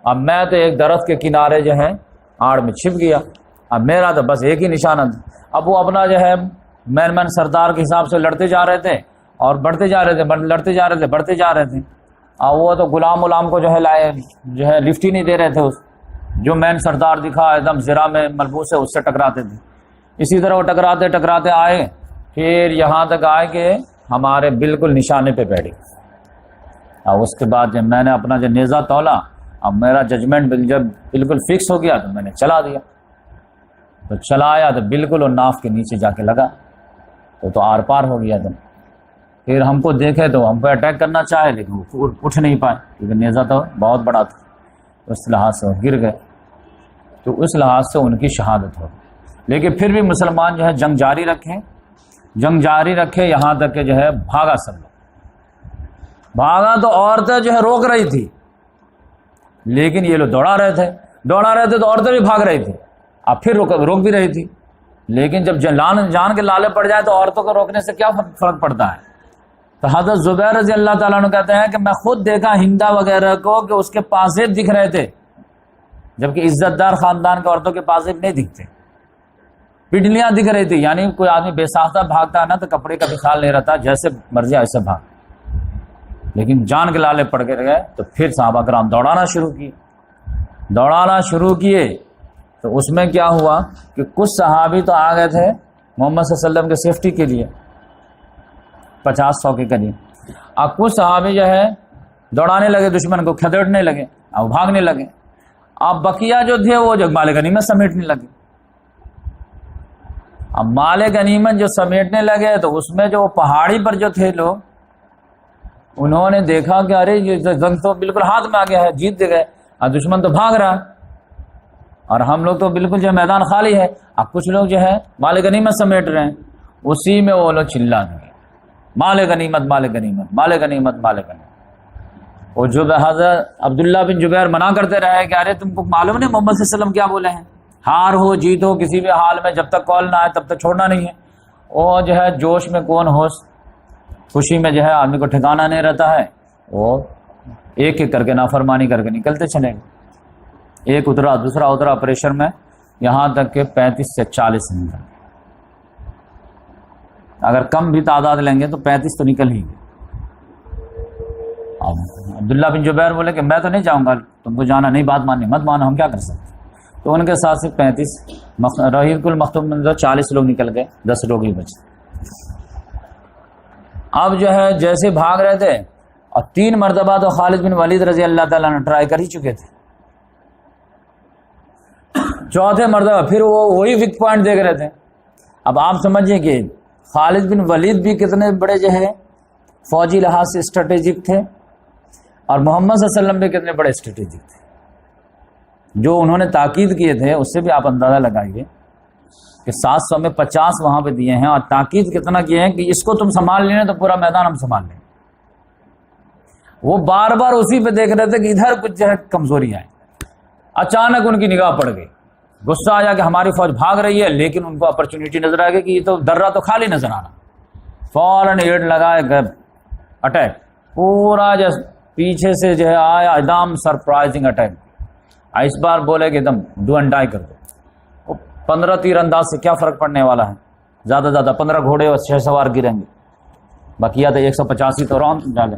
اب میں تو ایک درخت کے کنارے جو ہے آڑ میں چھپ گیا، اب میرا تو بس ایک ہی نشانہ تھا۔ اب وہ اپنا جو ہے مین سردار کے حساب سے لڑتے جا رہے تھے اور بڑھتے جا رہے تھے، لڑتے جا رہے تھے، بڑھتے جا رہے تھے، اور وہ تو غلام کو جو ہے لائے جو ہے لفٹ ہی نہیں دے رہے تھے، اس جو مین سردار دکھا ایک دم زرہ میں ملبوس ہے اس سے ٹکراتے تھے۔ اسی طرح وہ ٹکراتے آئے، پھر یہاں تک آئے کہ ہمارے بالکل نشانے پہ بیٹھے، اور اس کے بعد جب میں نے اپنا جو نیزہ تولا، اب میرا ججمنٹ جب بالکل فکس ہو گیا تو میں نے چلا دیا، تو چلایا تو بالکل وہ ناف کے نیچے جا کے لگا، تو آر پار ہو گیا۔ تھا پھر ہم کو دیکھے تو ہم پہ اٹیک کرنا چاہے، لیکن وہ اٹھ نہیں پائے کیونکہ نیزہ تو بہت بڑا تھا، اس لحاظ سے وہ گر گئے۔ تو اس لحاظ سے ان کی شہادت ہو گئی، لیکن پھر بھی مسلمان جو ہے جنگ جاری رکھے یہاں تک کہ جو ہے بھاگا سب لوگ، بھاگا تو عورتیں جو ہے روک رہی تھی، لیکن یہ لوگ دوڑا رہے تھے تو عورتیں بھی بھاگ رہی تھی، اب پھر روک بھی رہی تھی، لیکن جب جان کے لالے پڑ جائے تو عورتوں کو روکنے سے کیا فرق پڑتا ہے؟ تو حضرت زبیر رضی اللہ تعالیٰ عنہ کہتے ہیں کہ میں خود دیکھا ہندا وغیرہ کو کہ اس کے پازیب دکھ رہے تھے، جبکہ عزت دار خاندان کے عورتوں کے پازیب نہیں دکھتے، پنڈلیاں دکھ رہی تھی۔ یعنی کوئی آدمی بے ساختہ بھاگتا ہے نا تو کپڑے کا بھی خیال نہیں رہتا، جیسے مرضی ایسے بھاگ، لیکن جان کے لالے پڑ کے گئے تو پھر صحابہ کرام دوڑانا شروع کیے۔ تو اس میں کیا ہوا کہ کچھ صحابی تو آ گئے تھے محمد صلی اللہ علیہ وسلم کے سیفٹی کے لیے 50-100 کے قریب، اور کچھ صحابی جو ہے دوڑانے لگے، دشمن کو کھدیڑنے لگے اور بھاگنے لگے، اب بقیہ جو تھے وہ جو مال غنیمت سمیٹنے لگے۔ اب مال غنیمت جو سمیٹنے لگے تو اس میں جو پہاڑی پر جو تھے لوگ، انہوں نے دیکھا کہ ارے یہ جنگ تو بالکل ہاتھ میں آ گیا ہے، جیت گئے، اور دشمن تو بھاگ رہا ہے اور ہم لوگ تو بالکل جو میدان خالی ہے۔ اب کچھ لوگ جو ہے مال غنیمت سمیٹ رہے ہیں، اسی میں وہ لوگ چلا دیے مال غنیمت مال غنیمت مال غنیمت مال غنیمت۔ اور جو حضرت عبداللہ بن جبیر منع کرتے رہے کہ ارے تم کو معلوم نہیں محمد صلی اللہ علیہ وسلم کیا بولے ہیں، ہار ہو جیت ہو کسی بھی حال میں جب تک کال نہ آئے تب تک چھوڑنا نہیں ہے۔ اور جو ہے جوش میں کون ہوش، خوشی میں جو ہے آدمی کو ٹھکانہ نہیں رہتا ہے، وہ ایک ایک کر کے نافرمانی کر کے نکلتے چلے گئے، ایک اترا دوسرا اترا پریشر میں، یہاں تک کہ 35 سے 40 نکل گئے۔ اگر کم بھی تعداد لیں گے تو 35 تو نکل ہی گئے۔ عبداللہ بن جبیر بولے کہ میں تو نہیں جاؤں گا، تم کو جانا نہیں، بات ماننی مت مانو، ہم کیا کر سکتے۔ تو ان کے ساتھ سے 35 رحیق المختوم میں 40 لوگ نکل گئے، 10 لوگ ہی بچے۔ اب جو ہے جیسے بھاگ رہے تھے، اور 3 مرتبہ تو خالد بن ولید رضی اللہ تعالیٰ نے ٹرائی کر ہی چکے تھے، چوتھے مرتبہ پھر وہ وہی ویک پوائنٹ دیکھ رہے تھے۔ اب آپ سمجھیں کہ خالد بن ولید بھی کتنے بڑے جو ہے فوجی لحاظ سے اسٹریٹجک تھے، اور محمد صلی اللہ علیہ وسلم بھی کتنے بڑے اسٹریٹجک تھے۔ جو انہوں نے تاکید کیے تھے اس سے بھی آپ اندازہ لگائیے کہ 700 میں 50 وہاں پہ دیے ہیں، اور تاکید کتنا کیے ہیں کہ اس کو تم سنبھال لیں تو پورا میدان ہم سنبھال لیں۔ وہ بار بار اسی پہ دیکھ رہے تھے کہ ادھر کچھ جو ہے کمزوری آئے۔ اچانک ان کی نگاہ پڑ گئی، غصہ آیا کہ ہماری فوج بھاگ رہی ہے، لیکن ان کو اپرچونٹی نظر آ گئی کہ یہ تو درہ تو خالی نظر آ رہا، فوراً ایڈ لگائے گئے اٹیک، پورا جو پیچھے سے جو ہے آیا ایک دم سرپرائزنگ اٹیک۔ اس بار بولے کہ ایک دم ڈو اینڈ ڈائی کر دو۔ 15 تیر انداز سے کیا فرق پڑنے والا ہے، زیادہ زیادہ 15 گھوڑے اور 6 سوار گریں گے، بقیہ تو 185 تو رون ڈالے،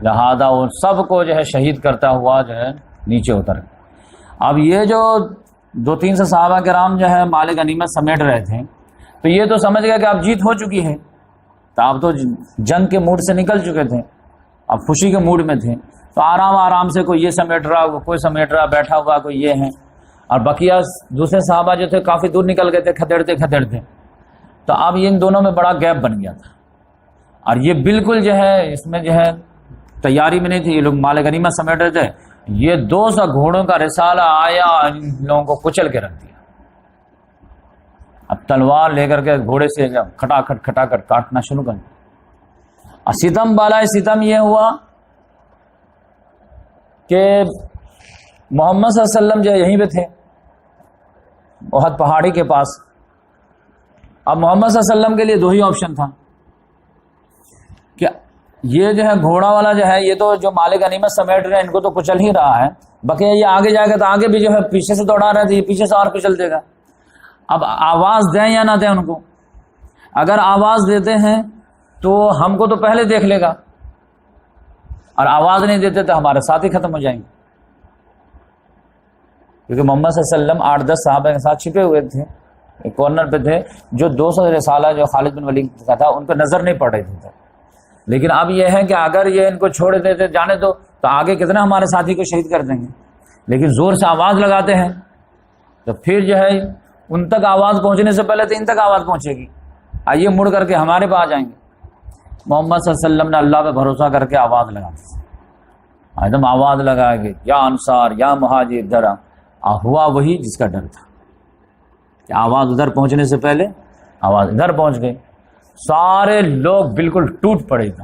لہذا وہ سب کو جو ہے شہید کرتا ہوا جو ہے نیچے اتر گیا۔ اب یہ جو 2-3 سے صحابہ کرام جو ہے مال غنیمت سمیٹ رہے تھے، تو یہ تو سمجھ گیا کہ اب جیت ہو چکی ہے، تو آپ تو جنگ کے موڈ سے نکل چکے تھے، اب خوشی کے موڈ میں تھے، تو آرام آرام سے کوئی یہ سمیٹ رہا، کوئی سمیٹ رہا بیٹھا ہوا، کوئی یہ ہے، اور بقیہ دوسرے صحابہ جو تھے کافی دور نکل گئے تھے کھدیڑتے کھدیڑتے۔ تو اب ان دونوں میں بڑا گیپ بن گیا تھا، اور یہ بالکل جو ہے اس میں جو ہے تیاری میں نہیں تھی، یہ لوگ مال غنیمت سمیٹ رہے تھے، یہ 200 گھوڑوں کا رسالہ آیا، ان لوگوں کو کچل کے رکھ دیا۔ اب تلوار لے کر کے گھوڑے سے کھٹاکھٹ کھٹاکھٹ کاٹنا شروع کر دیا۔ اور ستم بالائے ستم یہ ہوا کہ محمد صلی اللہ علیہ وسلم جو یہیں پہ تھے احد پہاڑی کے پاس۔ اب محمد صلی اللہ علیہ وسلم کے لیے 2 ہی آپشن تھا کہ یہ جو ہے گھوڑا والا جو ہے یہ تو جو مال غنیمت سمیٹ رہے ہیں ان کو تو کچل ہی رہا ہے، بقیہ یہ آگے جائے گا تو آگے بھی جو ہے پیچھے سے دوڑا رہے تھے، یہ پیچھے سے اور کچل دے گا۔ اب آواز دیں یا نہ دیں ان کو، اگر آواز دیتے ہیں تو ہم کو تو پہلے دیکھ لے گا، اور آواز نہیں دیتے تو ہمارے ساتھ ہی ختم ہو جائیں گے، کیونکہ محمد صلی اللہ علیہ وسلم 8-10 صحابہ کے ساتھ چھپے ہوئے تھے، ایک کارنر پہ تھے، جو 200 رسالہ جو خالد بن ولید کا تھا ان کو نظر نہیں پڑ رہی تھی۔ لیکن اب یہ ہے کہ اگر یہ ان کو چھوڑ دیتے جانے دو تو آگے کتنا ہمارے ساتھی کو شہید کر دیں گے، لیکن زور سے آواز لگاتے ہیں تو پھر جو ہے ان تک آواز پہنچنے سے پہلے تو ان تک آواز پہنچے گی، آئیے مڑ کر کے ہمارے پاس آ جائیں گے۔ محمد صلی اللہ علیہ وسلم نے اللہ پہ بھروسہ کر کے آواز لگا دی، ایک دم آواز لگائے گی یا انصار یا مہاجر ذرا، ہوا وہی جس کا ڈر تھا کہ آواز ادھر پہنچنے سے پہلے آواز ادھر پہنچ گئی، سارے لوگ بالکل ٹوٹ پڑے گا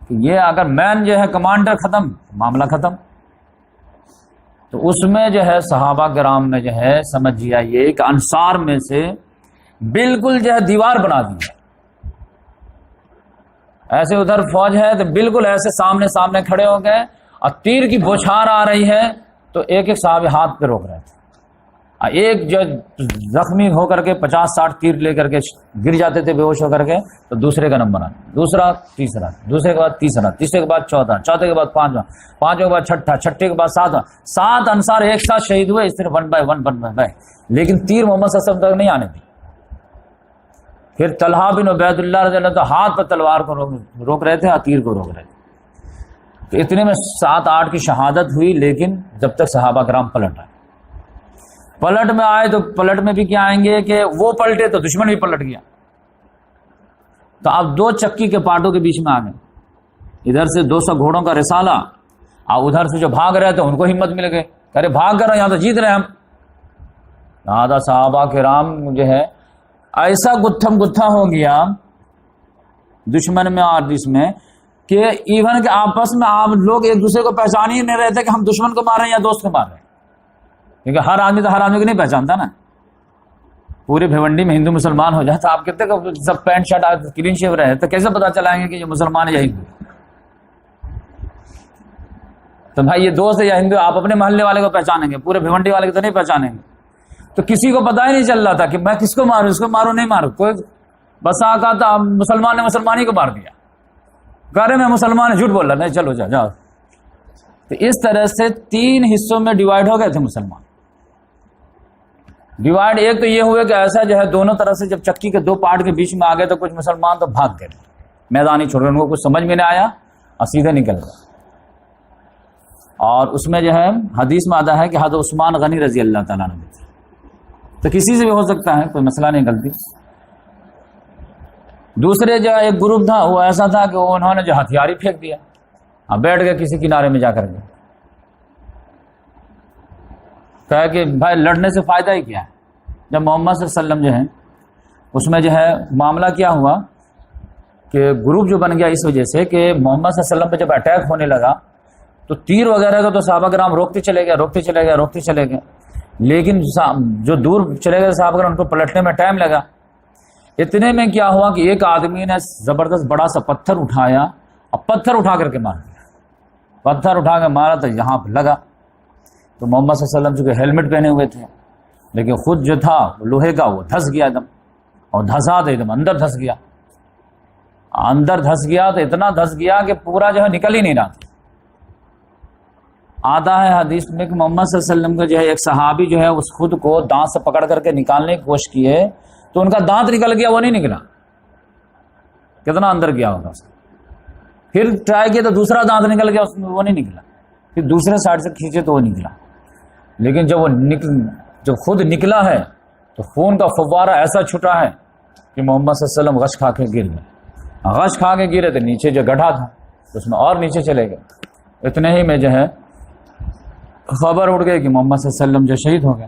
کہ یہ اگر مین جو ہے کمانڈر ختم معاملہ ختم۔ تو اس میں جو ہے صحابہ کرام میں جو ہے سمجھیا یہ کہ انصار میں سے بالکل جو ہے دیوار بنا دی، ایسے ادھر فوج ہے تو بالکل ایسے سامنے سامنے کھڑے ہو گئے، اور تیر کی بوچھار آ رہی ہے تو ایک ایک صحابی ہاتھ پہ روک رہے تھے، ایک جو زخمی ہو کر کے 50-60 تیر لے کر کے گر جاتے تھے بے ہوش ہو کر کے، تو دوسرے کا نمبر آتا، دوسرا تیسرا، دوسرے کے بعد تیسرا، تیسرے کے بعد چوتھا، چوتھے کے بعد پانچواں، پانچویں کے بعد چھٹا، چھٹے کے بعد ساتواں، 7 انصار ایک ساتھ شہید ہوئے، اس طرح 1 by 1 لیکن تیر محمد صلی اللہ علیہ وسلم تک نہیں آنے دی۔ پھر طلحہ بن عبید اللہ رضی اللہ عنہ ہاتھ پر تلوار کو روک رہے تھے اور تیر کو روک رہے تھے، تو اتنے میں 7-8 کی شہادت ہوئی، لیکن جب تک صحابہ کرام پلٹ آئے، پلٹ میں آئے تو پلٹ میں بھی کیا آئیں گے کہ وہ پلٹے تو دشمن بھی پلٹ گیا، تو اب 2 چکی کے پارٹوں کے بیچ میں آ گئے، ادھر سے 200 گھوڑوں کا رسالہ، اور ادھر سے جو بھاگ رہے تھے ان کو ہمت مل گئی، کہہ رہے بھاگ کر یہاں تو جیت رہے ہم۔ لہٰذا صحابہ کرام جو ہے ایسا گتھم گتھا ہو گیا دشمن میں اور اس میں کہ ایون کہ آپس میں آپ لوگ ایک دوسرے کو پہچان ہی نہیں رہے تھے کہ ہم دشمن کو مار رہے ہیں یا دوست کو مار رہے ہیں، کیونکہ ہر آدمی تو ہر آدمی کو نہیں پہچانتا نا. پورے بھیونڈی میں ہندو مسلمان ہو جائے تو آپ کہتے ہیں کہ سب پینٹ شرٹ کلین شیو رہے تو کیسے پتا چلائیں گے کہ یہ مسلمان ہے یا ہندو؟ تو بھائی یہ دوست ہے یا ہندو آپ اپنے محلے والے کو پہچانیں گے، پورے بھیونڈی والے کو تو نہیں پہچانیں گے. تو کسی کو پتا ہی نہیں چل رہا تھا کہ میں کس کو ماروں، اس کو ماروں نہیں ماروں. کوئی بس آ کہا تھا مسلمان نے مسلمان ہی کو مار دیا، کہہ رہے میں مسلمان ہے، جھوٹ بول رہا، نہیں چلو جاؤ. تو اس طرح سے 3 حصوں میں ڈیوائڈ ہو گئے تھے مسلمان. ڈیوائڈ ایک تو یہ ہوئے کہ ایسا جو ہے دونوں طرف سے جب چکی کے 2 پارٹ کے بیچ میں آ گئے تو کچھ مسلمان تو بھاگ گئے، میدان ہی چھوڑ گئے، ان کو کچھ سمجھ میں نہیں آیا اور سیدھے نکل گئے. اور اس میں جو ہے حدیث میں آتا ہے کہ حضرت عثمان غنی رضی اللہ تعالیٰ عنہ تھے. تو کسی سے بھی ہو سکتا ہے، کوئی مسئلہ نہیں، غلطی. دوسرے جو ایک گروپ تھا وہ ایسا تھا کہ انہوں نے جو ہتھیار ہی پھینک دیا، اب بیٹھ گئے کسی کنارے میں جا کر کے، کہا کہ بھائی لڑنے سے فائدہ ہی کیا ہے. جب محمد صلی اللہ علیہ وسلم جو ہے اس میں جو ہے معاملہ کیا ہوا کہ گروپ جو بن گیا اس وجہ سے کہ محمد صلی اللہ علیہ وسلم پہ جب اٹیک ہونے لگا تو تیر وغیرہ کا تو صحابہ کرام روکتے چلے گئے، لیکن جو دور چلے گئے صحابہ کرام ان کو پلٹنے میں ٹائم لگا. اتنے میں کیا ہوا کہ ایک آدمی نے زبردست بڑا سا پتھر اٹھایا اور پتھر اٹھا کر کے مار دیا. پتھر اٹھا کے مارا تو یہاں پہ لگا. تو محمد صلی اللہ علیہ وسلم چونکہ ہیلمٹ پہنے ہوئے تھے لیکن خود جو تھا لوہے کا وہ دھس گیا ایک دم، اور دھسا تو ایک دم اندر دھس گیا تو اتنا دھس گیا کہ پورا جو ہے نکل ہی نہیں رہا. آتا ہے حدیث میں کہ محمد صلی اللہ علیہ وسلم کا جو ہے ایک صحابی جو ہے اس خود کو دانت سے پکڑ کر کے نکالنے کی کوشش کی ہے تو ان کا دانت نکل گیا، وہ نہیں نکلا. کتنا اندر گیا ہوگا اس کا. پھر ٹرائی کیا تو دوسرا دانت نکل گیا، اس میں وہ نہیں نکلا. پھر دوسرے سائڈ سے کھینچے تو وہ نکلا. لیکن جب خود نکلا ہے تو خون کا فوارہ ایسا چھٹا ہے کہ محمد صلی اللہ علیہ وسلم غش کھا کے گر گئے. غش کھا کے گرے تو نیچے جو گڑھا تھا اس میں اور نیچے چلے گئے. اتنے ہی میں جو ہے خبر اڑ گئی کہ محمد صلی اللہ علیہ وسلم جو شہید ہو گئے.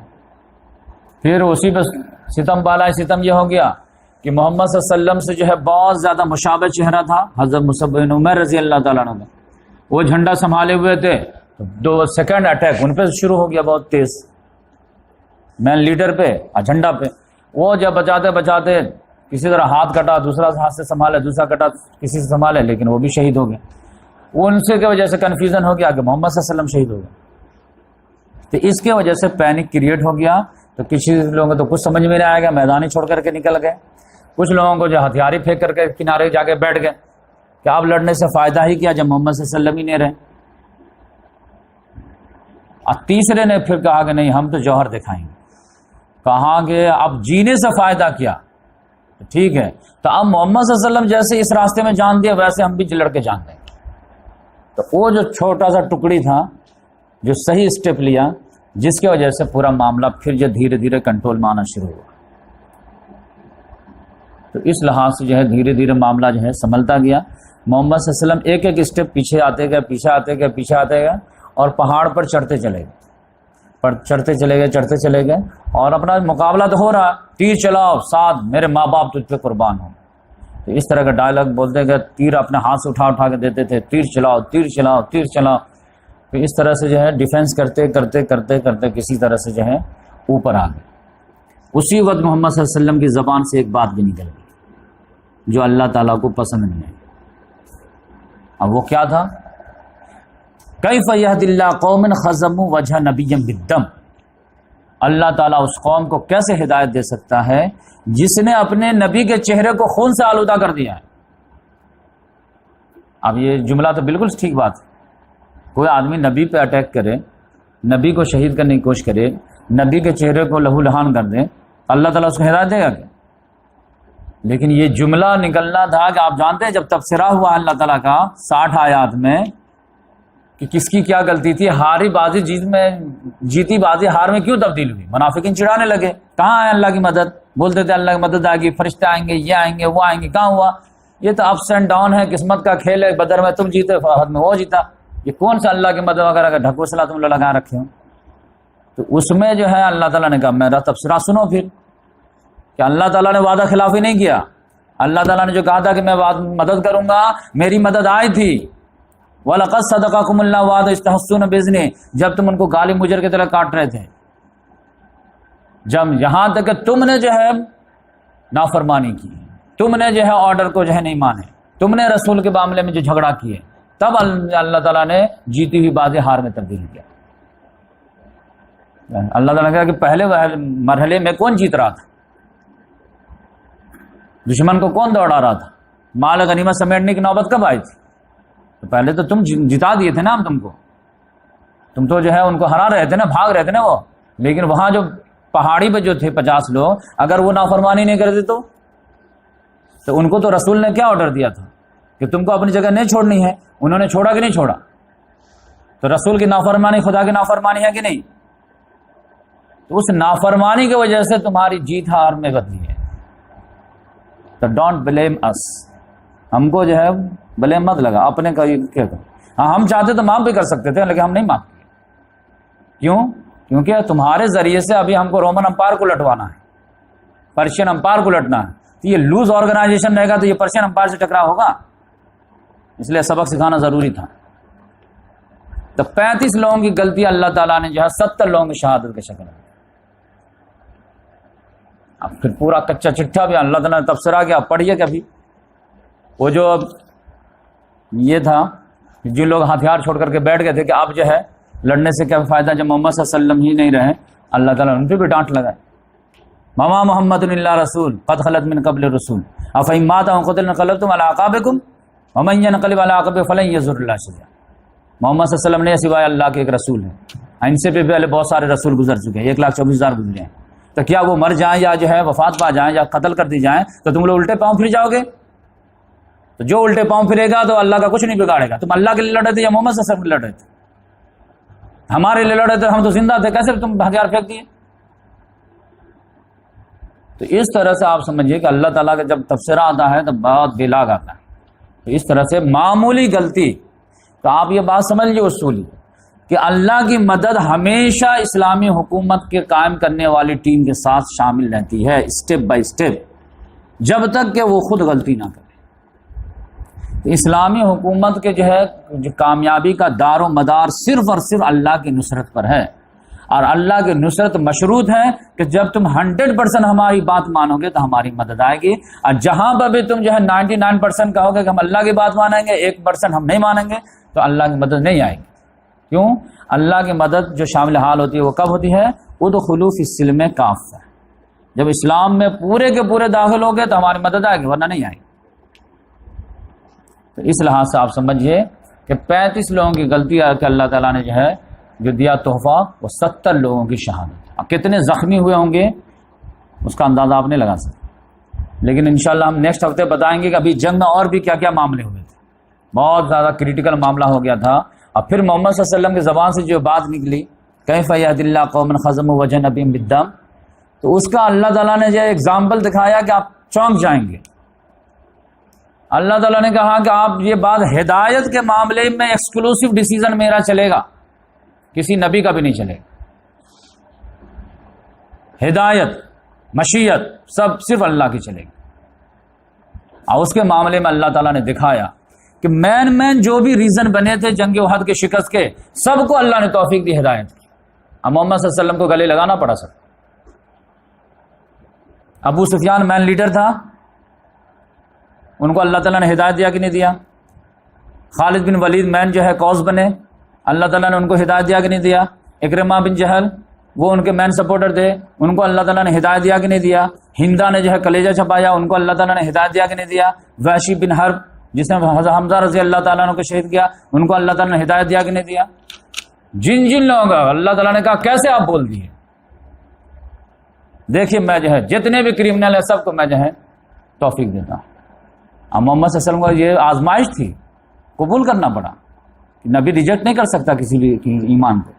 پھر اسی پہ ستم بالا ستم یہ ہو گیا کہ محمد صلی اللہ علیہ وسلم سے جو ہے بہت زیادہ مشابہ چہرہ تھا حضرت مصعب بن عمیر رضی اللہ تعالیٰ عنہ. وہ جھنڈا سنبھالے ہوئے تھے، 2 سیکنڈ اٹیک ان پہ شروع ہو گیا بہت تیز، مین لیڈر پہ اور جھنڈا پہ. وہ جب بچاتے کسی طرح ہاتھ کٹا، دوسرا ہاتھ سے سنبھالے، دوسرا کٹا کسی سے سنبھالے، لیکن وہ بھی شہید ہو گئے. وہ ان سے کی وجہ سے کنفیوژن ہو گیا کہ محمد صلی اللہ علیہ وسلم شہید ہو گئے. تو اس کے وجہ سے پینک کریٹ ہو گیا. تو کسی لوگوں کو تو کچھ سمجھ میں نہیں آئے گا، میدان ہی چھوڑ کر کے نکل گئے. کچھ لوگوں کو جو ہتھیاری پھینک کر کے کنارے جا کے بیٹھ گئے کہ آپ لڑنے سے فائدہ ہی کیا جب محمد صلی اللہ علیہ وسلم ہی نہیں رہے. اور تیسرے نے پھر کہا کہ نہیں ہم تو جوہر دکھائیں گے. کہا کہ اب جینے سے فائدہ کیا، ٹھیک ہے تو اب محمد صلی اللہ علیہ وسلم جیسے اس راستے میں جان دیا ویسے ہم بھی لڑ کے جان دیں گے. تو وہ جو چھوٹا سا ٹکڑی تھا جو صحیح اسٹیپ لیا، جس کی وجہ سے پورا معاملہ پھر جو دھیرے دھیرے کنٹرول میں آنا شروع ہوا. تو اس لحاظ سے جو ہے دھیرے دھیرے معاملہ جو ہے سنبھلتا گیا. محمد صلی اللہ علیہ وسلم ایک اسٹیپ پیچھے آتے گئے اور پہاڑ پر چڑھتے چلے گئے اور اپنا مقابلہ تو ہو رہا، تیر چلاؤ ساتھ میرے ماں باپ تجھ پہ قربان ہو. تو اس طرح کا ڈائلاگ بولتے گئے، تیر اپنے ہاتھ سے اٹھا کے دیتے تھے، تیر چلاؤ. تو اس طرح سے جو ہے ڈیفینس کرتے کسی طرح سے جو ہے اوپر آ گئے. اسی وقت محمد صلی اللہ علیہ وسلم کی زبان سے ایک بات بھی نکل گئی جو اللہ تعالیٰ کو پسند نہیں. اب وہ کیا تھا؟ کیف یہد اللہ قوم خزموا وجہ نبی بالدم. اللہ تعالیٰ اس قوم کو کیسے ہدایت دے سکتا ہے جس نے اپنے نبی کے چہرے کو خون سے آلودہ کر دیا ہے. اب یہ جملہ تو بالکل ٹھیک بات ہے. کوئی آدمی نبی پہ اٹیک کرے، نبی کو شہید کرنے کی کوشش کرے، نبی کے چہرے کو لہو لہان کر دے، اللہ تعالیٰ اس کو ہدایت دے گا کیا؟ لیکن یہ جملہ نکلنا تھا کہ آپ جانتے ہیں جب تبصرہ ہوا اللہ تعالیٰ کا 60 آیات میں کہ کس کی کیا غلطی تھی، ہاری بازی جیتی بازی ہار میں کیوں تبدیل ہوئی؟ منافقین چڑھانے لگے کہاں ہے اللہ کی مدد، بولتے تھے اللہ کی مدد آئے گی، فرشتے آئیں گے، یہ آئیں گے، وہ آئیں گے. کہاں ہوا؟ یہ تو اپس اینڈ ڈاؤن ہے، قسمت کا کھیل ہے. بدر میں تم جیتے، فہد میں وہ جیتا. یہ کون سا اللہ کی مدد وغیرہ کا ڈھکوسلا تم لوگ لگا رکھے ہو؟ تو اس میں جو ہے اللہ تعالیٰ نے کہا میرا تبصرہ سنو. پھر کہ اللہ تعالیٰ نے وعدہ خلافی نہیں کیا. اللہ تعالیٰ نے جو کہا تھا کہ میں مدد کروں گا، میری مدد آئی تھی. وَلَقَدْ صَدَقَكُمُ اللَّهُ وَعْدَهُ إِذْ تَحُسُّونَ بِإِذْنِهِ، جب تم ان کو گالی مجر کی طرح کاٹ رہے تھے، جب یہاں تک کہ تم نے جو ہے نافرمانی کی، تم نے جو ہے آرڈر کو جو ہے نہیں مانے، تم نے رسول کے معاملے میں جو جھگڑا کیے، تب اللہ تعالیٰ نے جیتی ہوئی باتیں ہار میں تبدیل کیا. اللہ تعالیٰ نے کہا کہ پہلے مرحلے میں کون جیت رہا تھا؟ دشمن کو کون دوڑا رہا تھا؟ مال غنیمت سمیٹنے کی نوبت کب آئی تھی؟ تو پہلے تو تم جتا دیے تھے نا ہم تم کو. تم تو جو ہے ان کو ہرا رہے تھے نا، بھاگ رہے تھے نا وہ. لیکن وہاں جو پہاڑی پہ جو تھے 50 لوگ، اگر وہ نافرمانی نہیں کرتے تو ان کو تو رسول نے کیا آرڈر دیا تھا کہ تم کو اپنی جگہ نہیں چھوڑنی ہے. انہوں نے چھوڑا کہ نہیں چھوڑا؟ تو رسول کی نافرمانی خدا کی نافرمانی ہے کہ نہیں؟ تو اس نافرمانی کی وجہ سے تمہاری جیت ہار میں بدلی ہے. تو ڈونٹ بلیم اس، ہم کو جو ہے بلیم مت لگا اپنے کا. ہاں ہم چاہتے تو معاف بھی کر سکتے تھے، لیکن ہم نہیں معاف کیے. کیوں؟ کیونکہ تمہارے ذریعے سے ابھی ہم کو رومن امپائر کو لٹوانا ہے، پرشین امپائر کو لٹنا ہے. تو یہ لوز آرگنائزیشن رہے گا تو یہ پرشین امپائر سے ٹکراؤ ہوگا. اس لیے سبق سکھانا ضروری تھا. تو 35 لوگوں کی غلطی اللہ تعالیٰ نے جو ہے 70 لوگوں کی شہادت کے شکل میں. اب پھر پورا کچا چٹھا بھی اللہ تعالیٰ نے تبصرہ کیا. پڑھیے کبھی وہ جو یہ تھا جن لوگ ہتھیار چھوڑ کر کے بیٹھ گئے تھے کہ اب جو ہے لڑنے سے کیا فائدہ جب محمد صلی اللہ علیہ وسلم ہی نہیں رہے. اللہ تعالیٰ نے ان پہ بھی ڈانٹ لگائے. مما محمد الا رسول قد خلت من قبل الرسول افإن مات أو قتل انقلبتم على أعقابكم ومن ينقلب على عقبه فلن يضر الله شيئا. محمد صلی اللہ علیہ وسلم نے سوائے اللہ کے ایک رسول ہیں، ان سے پہلے بہت سارے رسول گزر چکے ہیں، 1,24,000 گزرے ہیں. تو کیا وہ مر جائیں یا جو ہے وفات پا جائیں یا قتل کر دی جائیں تو تم لوگ الٹے پاؤں پھر جاؤ گے؟ تو جو الٹے پاؤں پھرے گا تو اللہ کا کچھ نہیں بگاڑے گا. تم اللہ کے لیے لڑے تھے یا محمد صلی اللہ علیہ وسلم لڑے تھے؟ ہمارے لیے لڑے تھے، ہم تو زندہ تھے، کیسے تم ہتھیار پھینک دیے؟ تو اس طرح سے آپ سمجھیے کہ اللہ تعالیٰ کا جب تبصرہ آتا ہے تو بہت بلاگ آتا ہے. تو اس طرح سے معمولی غلطی، تو آپ یہ بات سمجھ لیے اصولی کہ اللہ کی مدد ہمیشہ اسلامی حکومت کے قائم کرنے والی ٹیم کے ساتھ شامل رہتی ہے، اسٹیپ بائی اسٹیپ، جب تک کہ وہ خود غلطی نہ کرے. اسلامی حکومت کے جو ہے کامیابی کا دار و مدار صرف اور صرف اللہ کی نصرت پر ہے. اور اللہ کی نصرت مشروط ہے کہ جب تم 100% ہماری بات مانو گے تو ہماری مدد آئے گی. اور جہاں پر بھی تم جو ہے 99% کہو گے کہ ہم اللہ کی بات مانیں گے، 1% ہم نہیں مانیں گے، تو اللہ کی مدد نہیں آئے گی. کیوں؟ اللہ کی مدد جو شامل حال ہوتی ہے وہ کب ہوتی ہے؟ ادخلوا فی السلم کافہ، جب اسلام میں پورے کے پورے داخل ہو گئے تو ہماری مدد آئے گی، ورنہ نہیں آئے گی. تو اس لحاظ سے آپ سمجھیے کہ 35 لوگوں کی غلطی ہے کہ اللہ تعالیٰ نے جو ہے جو دیا تحفہ وہ 70 لوگوں کی شہادت. اب کتنے زخمی ہوئے ہوں گے اس کا اندازہ آپ نہیں لگا سکتے، لیکن انشاءاللہ ہم نیکسٹ ہفتے بتائیں گے کہ ابھی جنگ میں اور بھی کیا کیا معاملے ہوئے تھے. بہت زیادہ کریٹیکل معاملہ ہو گیا تھا. اور پھر محمد صلی اللہ علیہ وسلم کی زبان سے جو بات نکلی کیف یہدی اللہ قوما خزموا وجه نبیہم بالدم، تو اس کا اللہ تعالیٰ نے جو ایگزامپل دکھایا کہ آپ چونک جائیں گے. اللہ تعالیٰ نے کہا کہ آپ یہ بات ہدایت کے معاملے میں ایکسکلوسیو ڈیسیزن میرا چلے گا، کسی نبی کا بھی نہیں چلے گا. ہدایت مشیت سب صرف اللہ کی چلے گی. اور اس کے معاملے میں اللہ تعالیٰ نے دکھایا کہ مین جو بھی ریزن بنے تھے جنگ احد کے شکست کے، سب کو اللہ نے توفیق دی ہدایت کی. اب محمد صلی اللہ علیہ وسلم کو گلے لگانا پڑا سب. ابو سفیان مین لیڈر تھا، ان کو اللہ تعالیٰ نے ہدایت دیا کہ نہیں دیا؟ خالد بن ولید مین جو ہے کوز بنے، اللہ تعالیٰ نے ان کو ہدایت دیا کہ نہیں دیا؟ اکرمہ بن جہل وہ ان کے مین سپورٹر تھے، ان کو اللہ تعالیٰ نے ہدایت دیا کہ نہیں دیا؟ ہندا نے جو ہے کلیجہ چھپایا، ان کو اللہ تعالیٰ نے ہدایت دیا کہ نہیں دیا؟ وحشی بن حرب جس نے حمزہ رضی اللہ تعالیٰ عنہ کو شہید کیا، ان کو اللہ تعالیٰ نے ہدایت دیا کہ نہیں دیا؟ جن لوگوں کا اللہ تعالیٰ نے کہا کیسے آپ بول دیے. دیکھیے میں جو ہے جتنے بھی کرمنل ہیں سب کو میں جو ہے توفیق دیتا ہوں. اب محمد صلی اللہ علیہ وسلم کو یہ آزمائش تھی، قبول کرنا پڑا. نبی ریجیکٹ نہیں کر سکتا کسی بھی ایمان کو.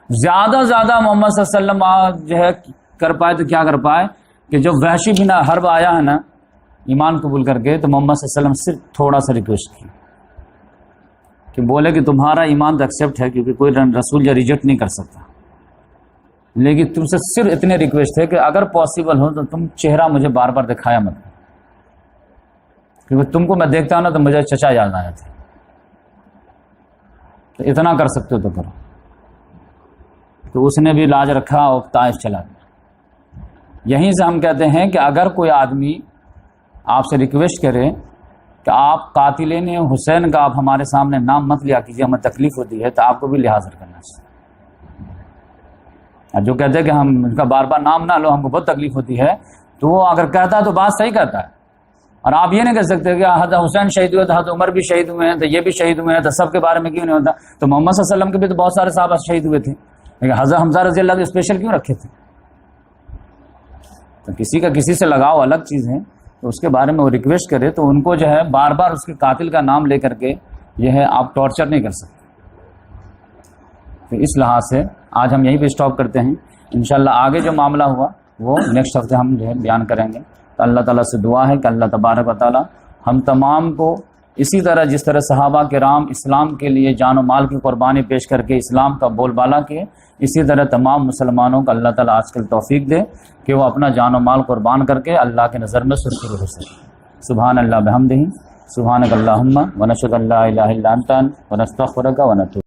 زیادہ زیادہ محمد صلی اللہ علیہ وسلم جو ہے کر پائے تو کیا کر پائے کہ جب وحشی بن حرب آیا ہے نا ایمان قبول کر کے، تو محمد صلی اللہ علیہ وسلم صرف تھوڑا سا ریکویسٹ کی کہ بولے کہ تمہارا ایمان تو ایکسیپٹ ہے کیونکہ کوئی رسول یا ریجیکٹ نہیں کر سکتا، لیکن تم سے صرف اتنے ریکویسٹ ہے کہ اگر پاسبل ہو تو تم چہرہ مجھے بار بار دکھایا مت، کیونکہ تم کو میں دیکھتا ہوں نا تو مجھے چچا یاد آیا تھا، تو اتنا کر سکتے ہو تو کرو۔ تو اس نے بھی لاج رکھا اور طائف چلا گیا۔ یہیں سے ہم کہتے ہیں کہ اگر کوئی آدمی آپ سے ریکویسٹ کرے کہ آپ قاتلین حسین کا آپ ہمارے سامنے نام مت لیا کیجیے، ہمیں تکلیف ہوتی ہے، تو آپ کو بھی لحاظ کرنا چاہیے۔ جو کہتے ہیں کہ ہم ان کا بار بار نام نہ لو، ہم کو بہت تکلیف ہوتی ہے، تو وہ اگر کہتا ہے تو بات صحیح کہتا ہے۔ اور آپ یہ نہیں کہہ سکتے کہ حضرت حسین شہید ہوئے تو حضرت عمر بھی شہید ہوئے ہیں، تو یہ بھی شہید ہوئے ہیں، تو سب کے بارے میں کیوں نہیں ہوتا؟ تو محمد صلی اللہ علیہ وسلم کے بھی تو بہت سارے صحابہ شہید ہوئے تھے، لیکن حضرت حمزہ رضی اللہ عنہ اسپیشل کیوں رکھے تھے؟ تو کسی کا کسی سے لگاؤ الگ چیز ہے، تو اس کے بارے میں وہ ریکویسٹ کرے تو ان کو جو ہے بار بار اس کے قاتل کا نام لے کر کے یہ ہے آپ ٹارچر نہیں کر سکتے۔ تو اس لحاظ سے آج ہم یہیں پہ اسٹاپ کرتے ہیں، انشاءاللہ آگے جو معاملہ ہوا وہ نیکسٹ ہفتے ہم جو ہے بیان کریں گے۔ تو اللہ تعالیٰ سے دعا ہے کہ اللہ تبارک و تعالیٰ ہم تمام کو اسی طرح جس طرح صحابہ کرام اسلام کے لیے جان و مال کی قربانی پیش کر کے اسلام کا بول بالا کیے، اسی طرح تمام مسلمانوں کو اللہ تعالیٰ آج کل توفیق دے کہ وہ اپنا جان و مال قربان کر کے اللہ کے نظر میں سرخرو ہو سکے۔ سبحان اللہ بحمدہ، سبحانک اللہم ونشہد ان لا الہ الا انت ونستغفرک ونتوب